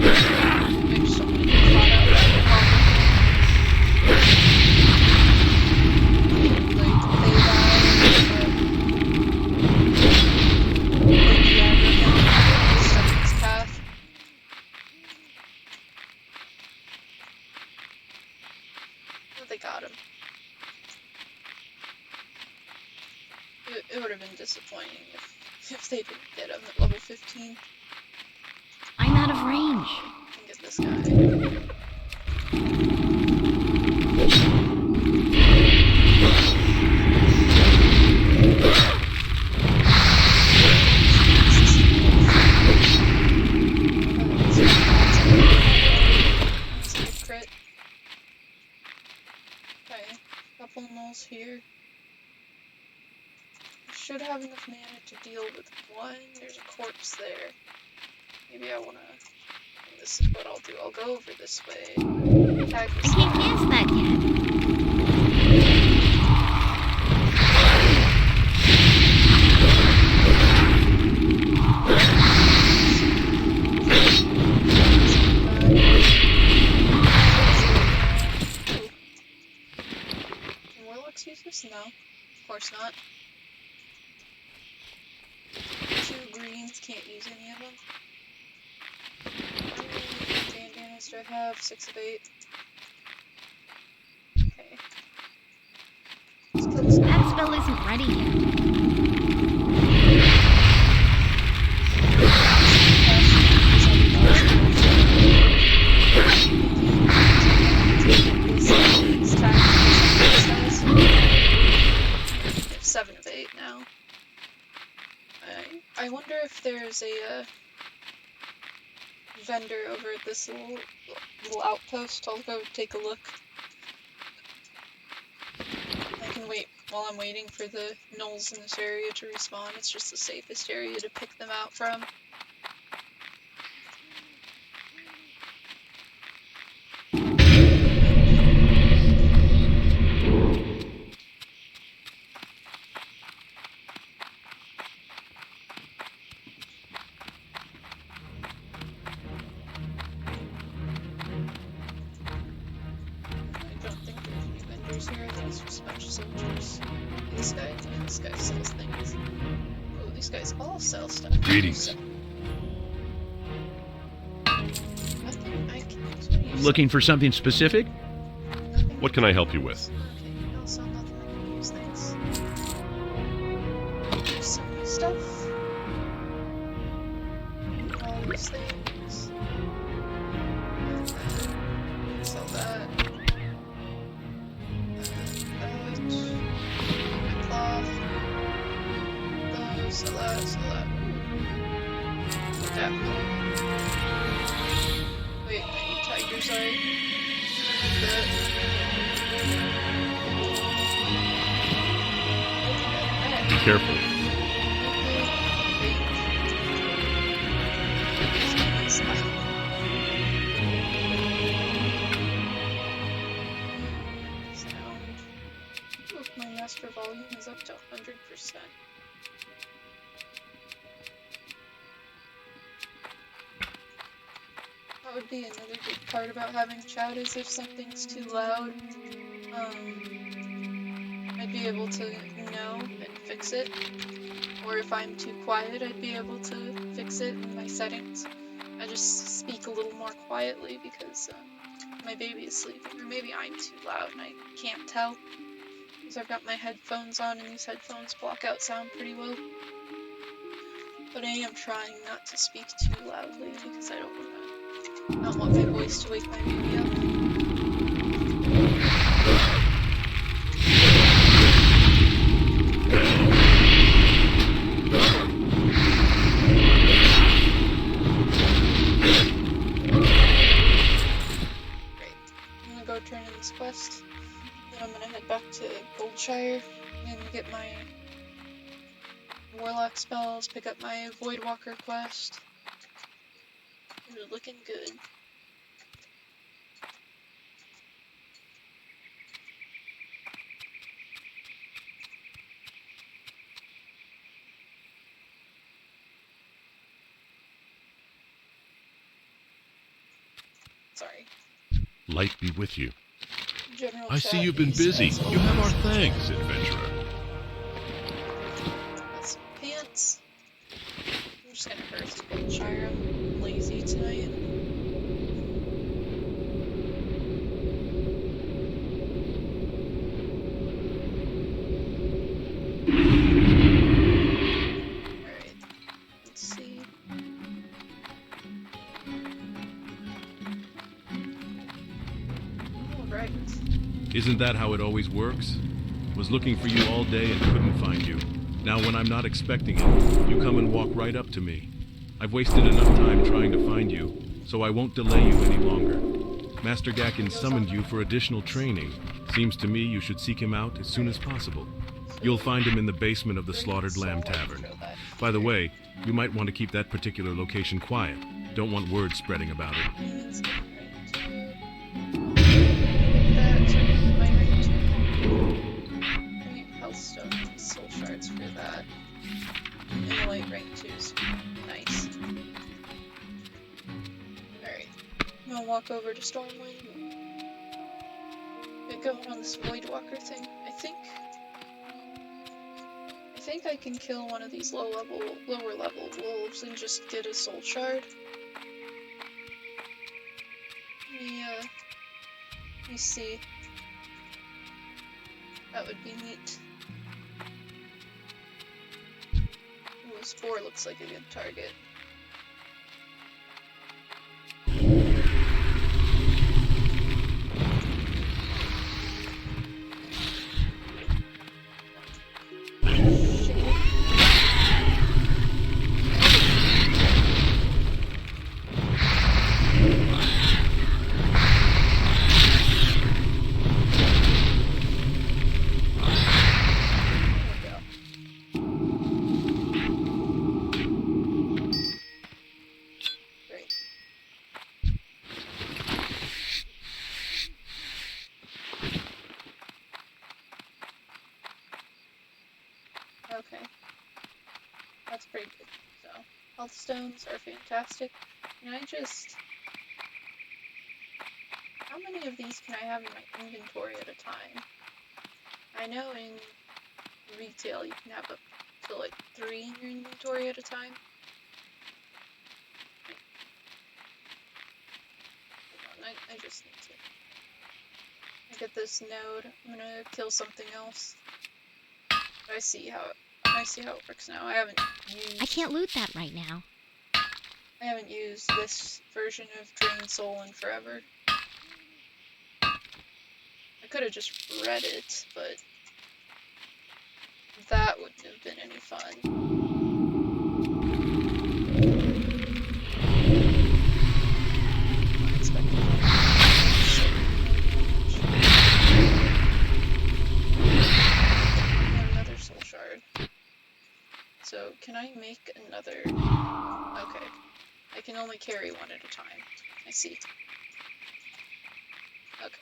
just don't want to get caught out by the hogger. Like, they die, like the aggro stuck in his path. Oh, they got him. It would have been disappointing if they didn't get him at level 15. I'm out of range. And get this guy. That's a good crit. Okay, couple nulls here. Should have enough mana to deal with one. There's a corpse there. Maybe I wanna... This is what I'll do. I'll go over this way. Tag I this can't guy. cast that yet. Can Warlocks use this? No. Of course not. 2 greens, can't use any of them. How many bandanas do I have? 6 of 8. Okay. Let's kill this guy. That spell isn't ready yet. This time, 7 of 8 now. I wonder if there's a vendor over at this little outpost. I'll go take a look. I can wait while I'm waiting for the gnolls in this area to respawn. It's just the safest area to pick them out from. Here, I think it's just a bunch of soldiers. This guy, yeah, this guy sells things. Oh, these guys all sell stuff. Greetings. Nothing I can use. What do you Looking for something specific? sell? Nothing? What can I help you with? Okay, I'll sell nothing. I can use things. Use some stuff. All these things. Sell that. Cloth. Those, sell that. Yeah. Wait, I need tiger, sorry. Be careful. My master volume is up to 100%. That would be another good part about having chat, is if something's too loud, I'd be able to know and fix it. Or if I'm too quiet, I'd be able to fix it in my settings. I just speak a little more quietly because my baby is sleeping, or maybe I'm too loud and I can't tell. Because I've got my headphones on and these headphones block out sound pretty well. But I am trying not to speak too loudly because I don't want my voice to wake my baby up. Turn in this quest, then I'm gonna head back to Goldshire and get my Warlock spells, pick up my Voidwalker quest. We're looking good. Sorry. Light be with you. General I see chat you've been is, busy. as You have our always, thanks, adventurer. got some pants. I'm just gonna hurry to Goldshire. I'm lazy tonight. Alright, let's see. Alright. Isn't that how it always works? Was looking for you all day and couldn't find you. Now when I'm not expecting it, you come and walk right up to me. I've wasted enough time trying to find you, so I won't delay you any longer. Master Gakken summoned you for additional training. Seems to me you should seek him out as soon as possible. You'll find him in the basement of the Slaughtered Lamb Tavern. By the way, you might want to keep that particular location quiet. Don't want word spreading about it. Soul shards for that. Immolate rank 2 is nice. Alright. I'm gonna walk over to Stormwind. Get going on this Voidwalker thing. I think I can kill one of these lower level wolves and just get a soul shard. Let me see. That would be neat. Ooh, Spore looks like a good target. Okay. That's pretty good. So, health stones are fantastic. Can I just... How many of these can I have in my inventory at a time? I know in retail you can have up to like 3 in your inventory at a time. Hold on, I just need to get this node. I'm gonna kill something else. I see how it works now. I can't loot that right now. I haven't used this version of Drain Soul in forever. I could have just read it, but that wouldn't have been any fun. Another soul shard. So, can I make another? Okay. I can only carry one at a time. I see. Okay.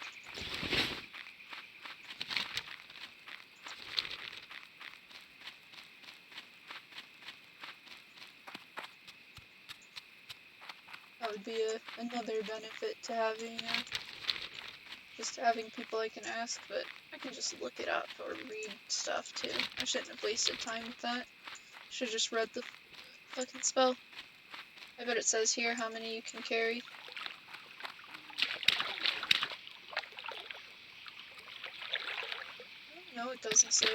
That would be another benefit to having just having people I can ask, but I can just look it up or read stuff too. I shouldn't have wasted time with that. Should have just read the fucking spell. I bet it says here how many you can carry. No, it doesn't say.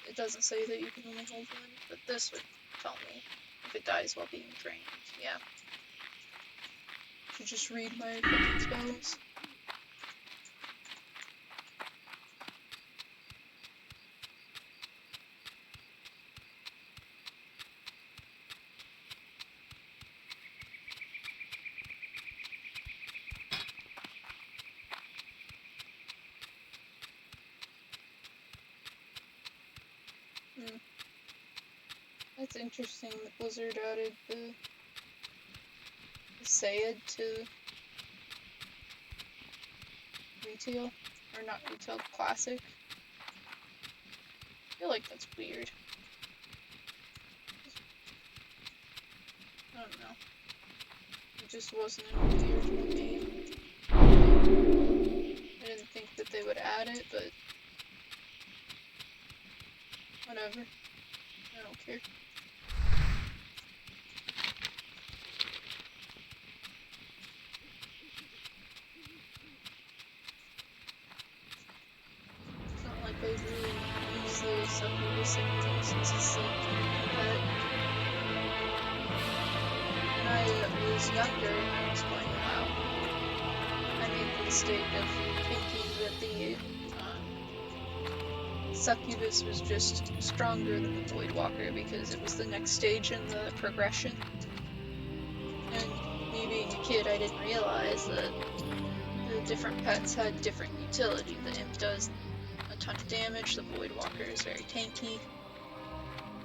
It doesn't say that you can only hold one, but this would tell me if it dies while being trained. Yeah. Should just read my fucking spells. That's interesting that Blizzard added the Sayed to retail, or not retail, classic. I feel like that's weird. I don't know. It just wasn't in the original game. I didn't think that they would add it, but whatever. I don't care. It's not like I really use the succubus anymore since it's like pet. When I was younger and I was playing WoW, I made the mistake of thinking that the succubus was just stronger than the Voidwalker because it was the next stage in the progression. And me being a kid, I didn't realize that the different pets had different utility. The Imp does a ton of damage, the Voidwalker is very tanky.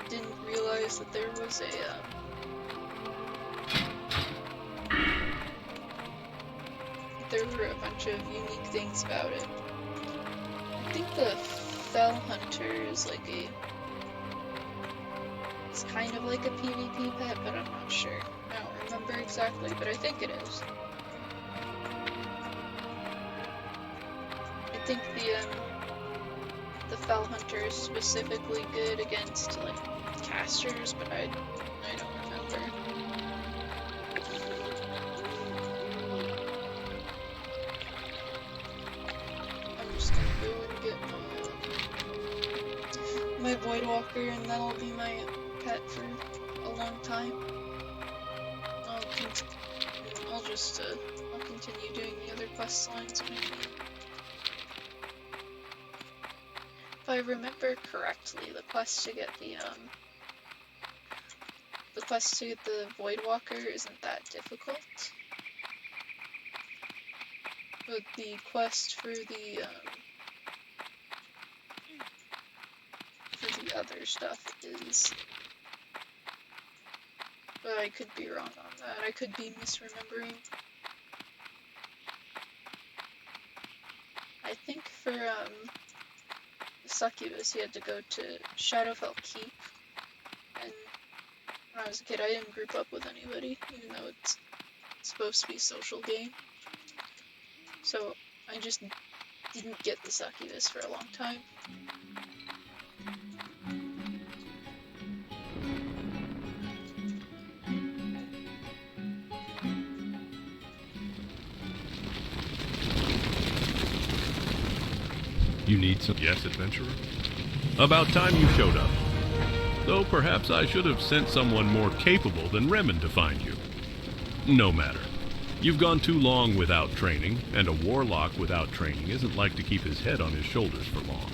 Didn't realize that there was there were a bunch of unique things about it. I think the Fell Hunter is like it's kind of like a PvP pet, but I'm not sure. I don't remember exactly, but I think it is. I think the Fell Hunter is specifically good against like casters, but I don't remember. I'm just gonna go and get my Voidwalker, and that'll be my pet for a long time. I'll continue doing the other quest lines when I can. If I remember correctly, the quest to get the Voidwalker isn't that difficult. But the quest for the other stuff is. But I could be wrong on that. I could be misremembering. I think for the succubus, you had to go to Shadowfell Keep, and when I was a kid, I didn't group up with anybody, even though it's supposed to be a social game. So I just didn't get the succubus for a long time. You need some... Yes, adventurer? About time you showed up. Though perhaps I should have sent someone more capable than Remen to find you. No matter. You've gone too long without training, and a warlock without training isn't like to keep his head on his shoulders for long.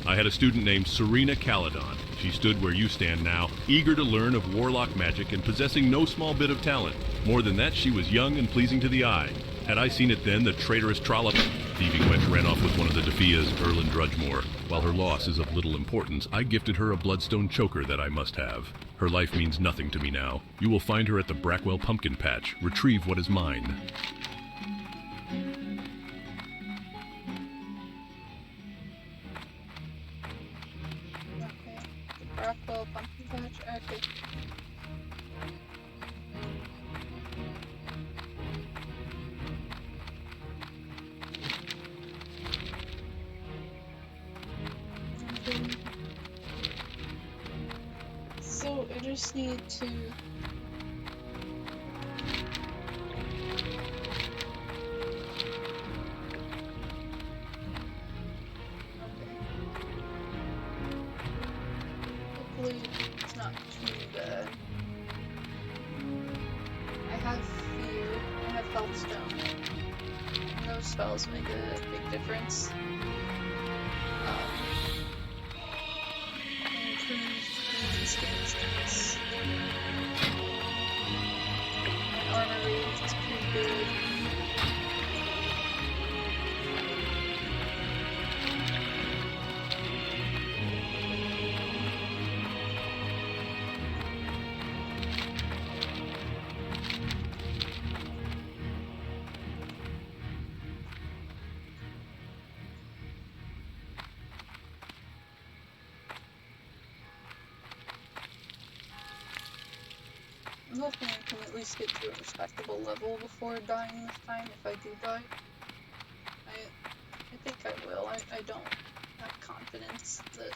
I had a student named Serena Caledon. She stood where you stand now, eager to learn of warlock magic and possessing no small bit of talent. More than that, she was young and pleasing to the eye. Had I seen it then, the traitorous trollop thieving wench ran off with one of the Defias, Erlin Drudgemore. While her loss is of little importance, I gifted her a bloodstone choker that I must have. Her life means nothing to me now. You will find her at the Brackwell Pumpkin Patch. Retrieve what is mine. Okay, the Brackwell Pumpkin Patch. Okay. So I just need to not too bad. I have fear, I have healthstone, and those spells make a big difference. Improved wound stance. My armor rating is pretty good. I'm hoping I can at least get to a respectable level before dying this time, if I do die. I think I will. I don't have confidence that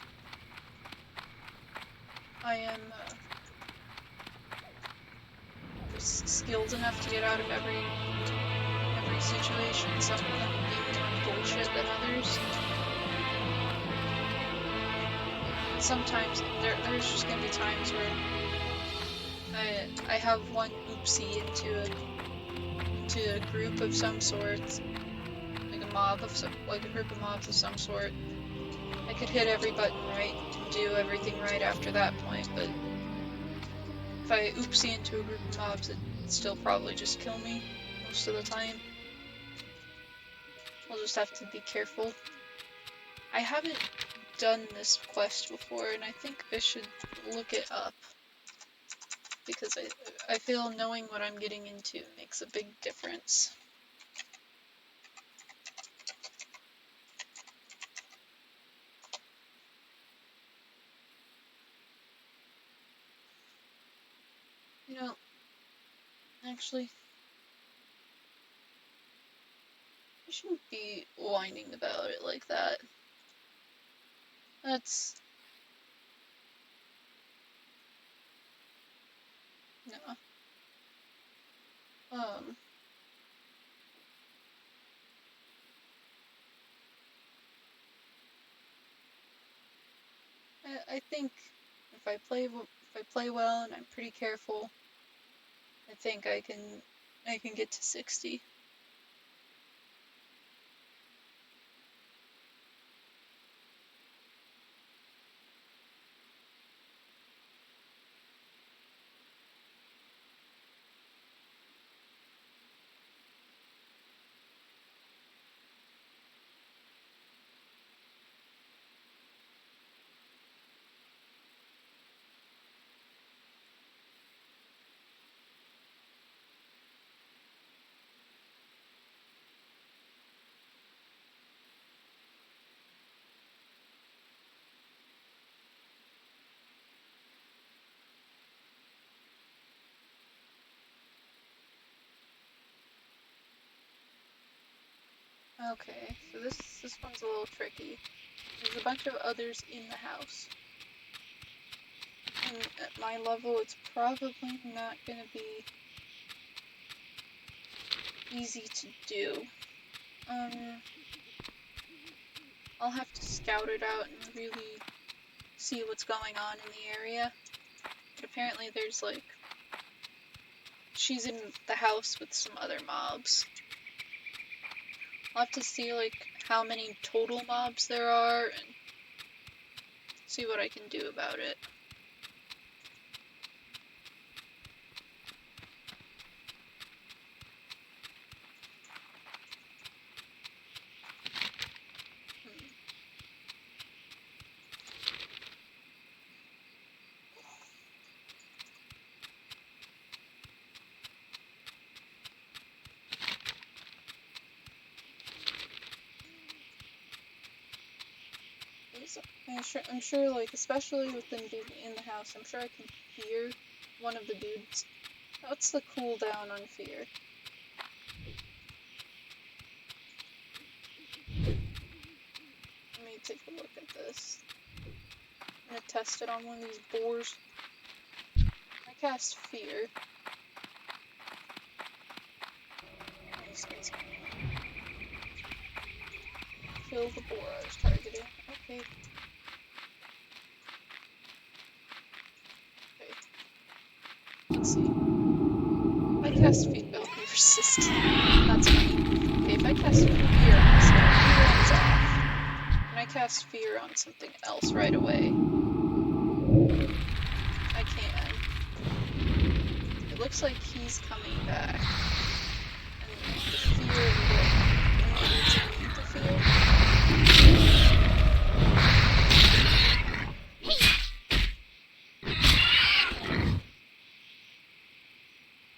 I am just skilled enough to get out of every situation, some of them being more bullshit than others. Sometimes there's just gonna be times where I have one oopsie into a group of some sort, like a group of mobs of some sort. I could hit every button right and do everything right after that point, but if I oopsie into a group of mobs, it'd still probably just kill me most of the time. I'll just have to be careful. I haven't done this quest before, and I think I should look it up, because I feel knowing what I'm getting into makes a big difference. You know, actually, I shouldn't be whining about it like that. That's... no. I think if I play well and I'm pretty careful, I think I can get to 60. Okay, so this one's a little tricky. There's a bunch of others in the house. And at my level, it's probably not gonna be easy to do. I'll have to scout it out and really see what's going on in the area. But apparently there's like... she's in the house with some other mobs. I'll have to see like how many total mobs there are and see what I can do about it. I'm sure, like, especially with them being in the house, I'm sure I can fear one of the dudes. What's the cooldown on fear? Let me take a look at this. I'm gonna test it on one of these boars. I cast fear. Kill the boar I was targeting. Okay. Let's see. If I cast fear, oh, he resisted. That's funny. Okay, if I cast fear on this guy, he runs off. Can I cast fear on something else right away? I can. It looks like he's coming back. And the fear will immediately meet the fear.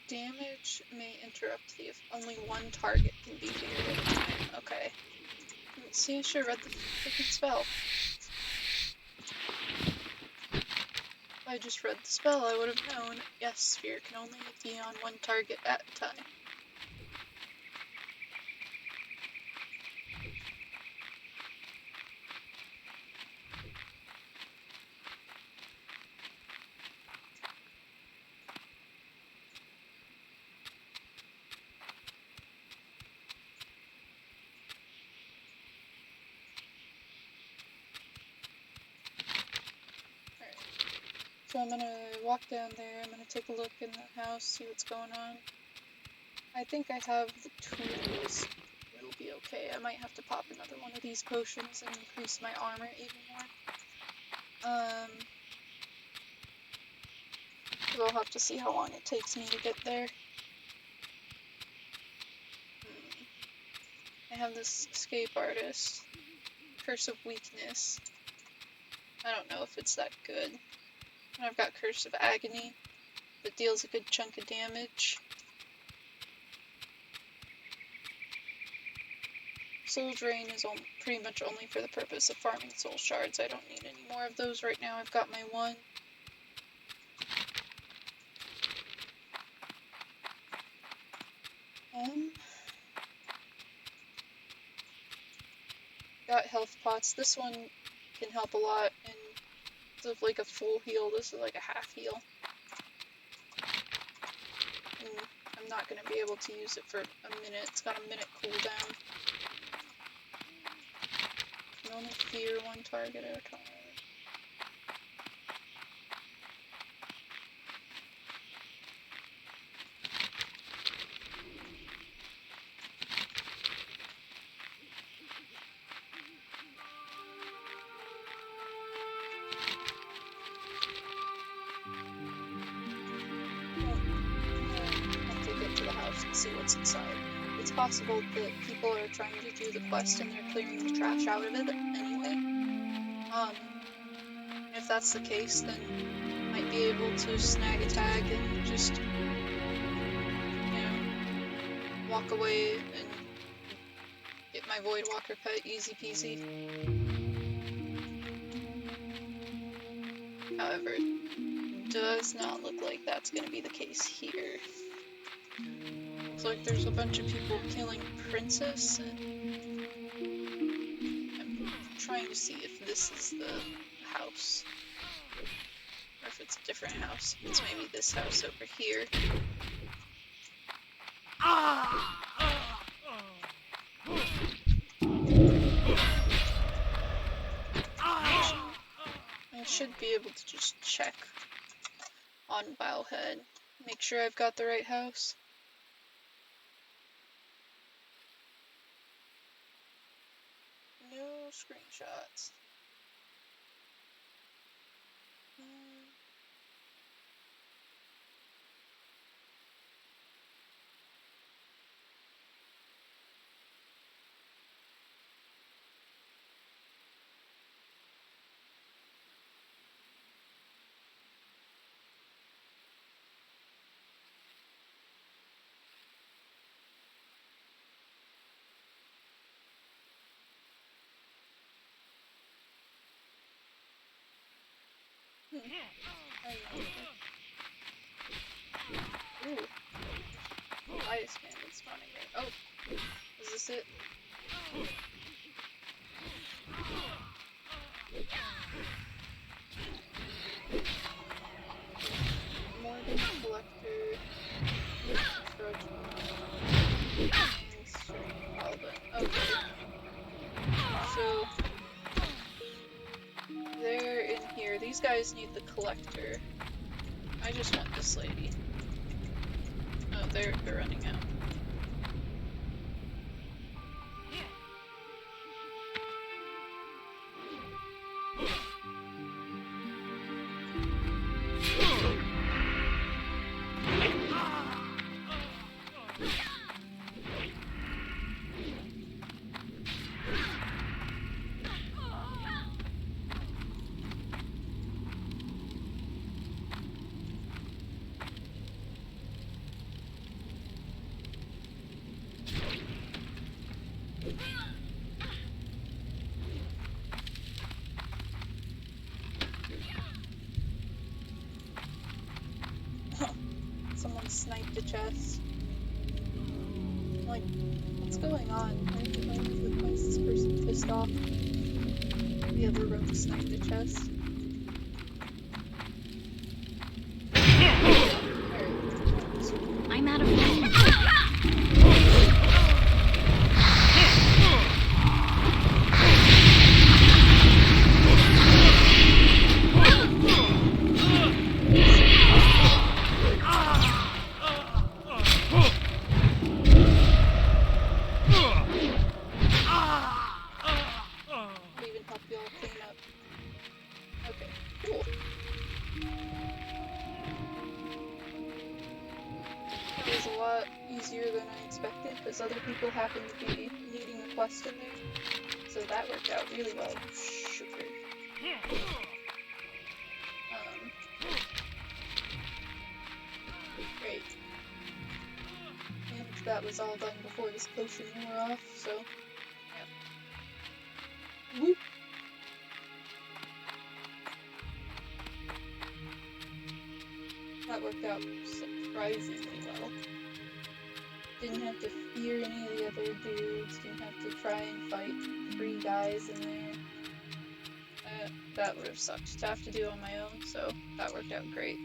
Damage may interrupt the if only one target can be feared at a time. Okay. Let's see, I should have read the freaking spell. If I just read the spell, I would have known. Yes, fear can only be on one target at a time. So I'm gonna walk down there, I'm gonna take a look in the house, see what's going on. I think I have the tools. It'll be okay. I might have to pop another one of these potions and increase my armor even more. So I'll have to see how long it takes me to get there. I have this escape artist. Curse of Weakness. I don't know if it's that good. And I've got Curse of Agony that deals a good chunk of damage. Soul Drain is pretty much only for the purpose of farming soul shards. I don't need any more of those right now. I've got my one. Got health pots. This one can help a lot instead of like a full heal. This is like a half heal. And I'm not going to be able to use it for a minute. It's got a minute cooldown. You can only fear one target at a time. See what's inside. It's possible that people are trying to do the quest and they're clearing the trash out of it anyway. If that's the case, then I might be able to snag a tag and just, walk away and get my Void Walker pet easy peasy. However, it does not look like that's going to be the case here. Looks like there's a bunch of people killing Princess, and I'm trying to see if this is the house, or if it's a different house. It's maybe this house over here. I should be able to just check on Wowhead, make sure I've got the right house. No screenshots. Ooh. Light expanded spawning there. Oh, is this it? Morgan Collector, and String Albin. Okay. So, they're in here. These guys need the Collector. I just want this lady. they're running out. Someone sniped the chest. Like, what's going on? Why is this person pissed off? The other rogue sniped the chest. I'm out of room. I'll even help you all clean up. Okay, cool. That was a lot easier than I expected, because other people happened to be needing a quest in there. So that worked out really well. Sugar. Great. And that was all done before this potion wore off, so yeah. Whoop. That worked out surprisingly well. Didn't have to fear any of the other dudes, didn't have to try and fight 3 guys in there. That would have sucked to have to do on my own, so that worked out great.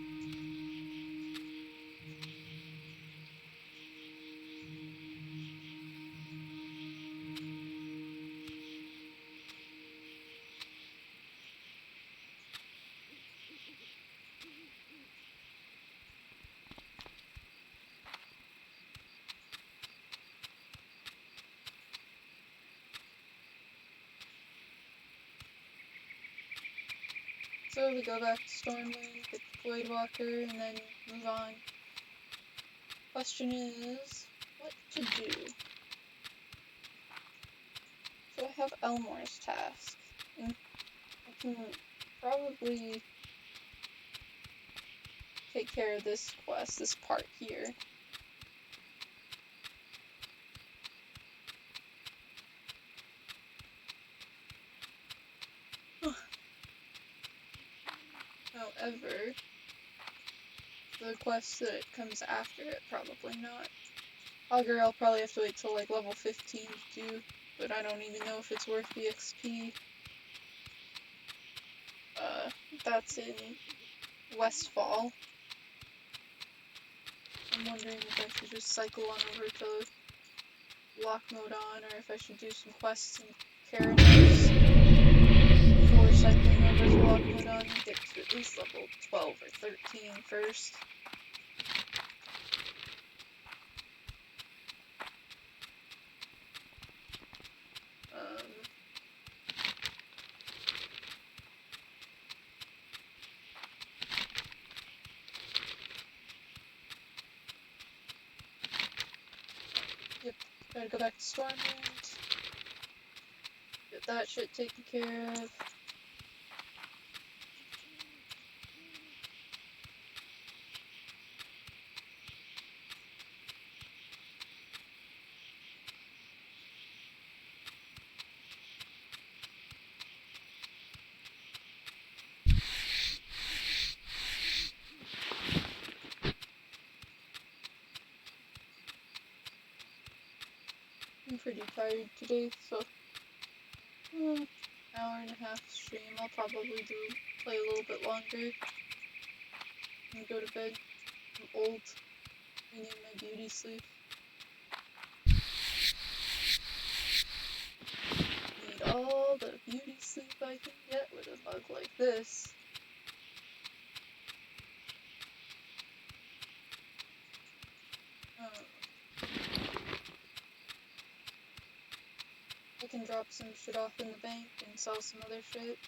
So we go back to Stormwind, get the Voidwalker, and then move on. Question is, what to do? So I have Elmore's task, and I can probably take care of this quest, this part here. However, the quest that comes after it, probably not. Augur, I'll probably have to wait till like level 15 to do, but I don't even know if it's worth the XP. That's in Westfall. I'm wondering if I should just cycle on over to lock mode on, or if I should do some quests in Karanos before cycling over to lock mode on and get to at least level 12 or 13 first. Yep, gotta go back to Stormwind. Get that shit taken care of. I'm pretty tired today, so hour and a half stream. I'll probably play a little bit longer and go to bed. I'm old. I need my beauty sleep. Need all the beauty sleep I can get with a mug like this. drop some shit off in the bank and sell some other shit.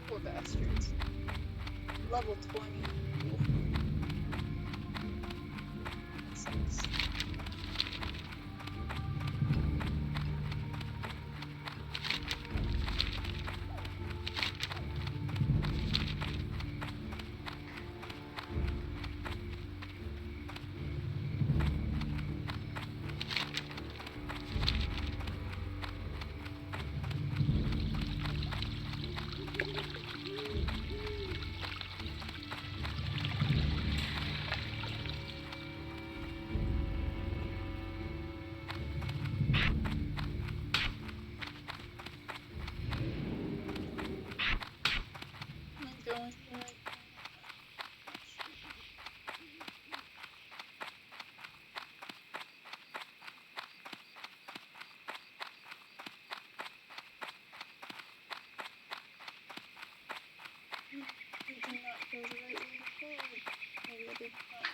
Poor bastards. Level 20. Oof. That sucks. Am I going the right way? Not sure. I did not go the right way forward. Maybe I did not.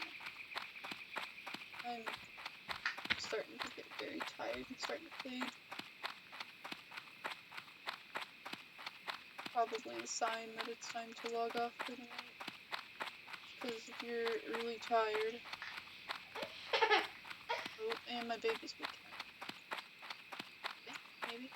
I'm starting to get very tired and starting to fade. Probably a sign that it's time to log off for the night. Because if you're really tired... Oh, and my baby's waking up. Maybe?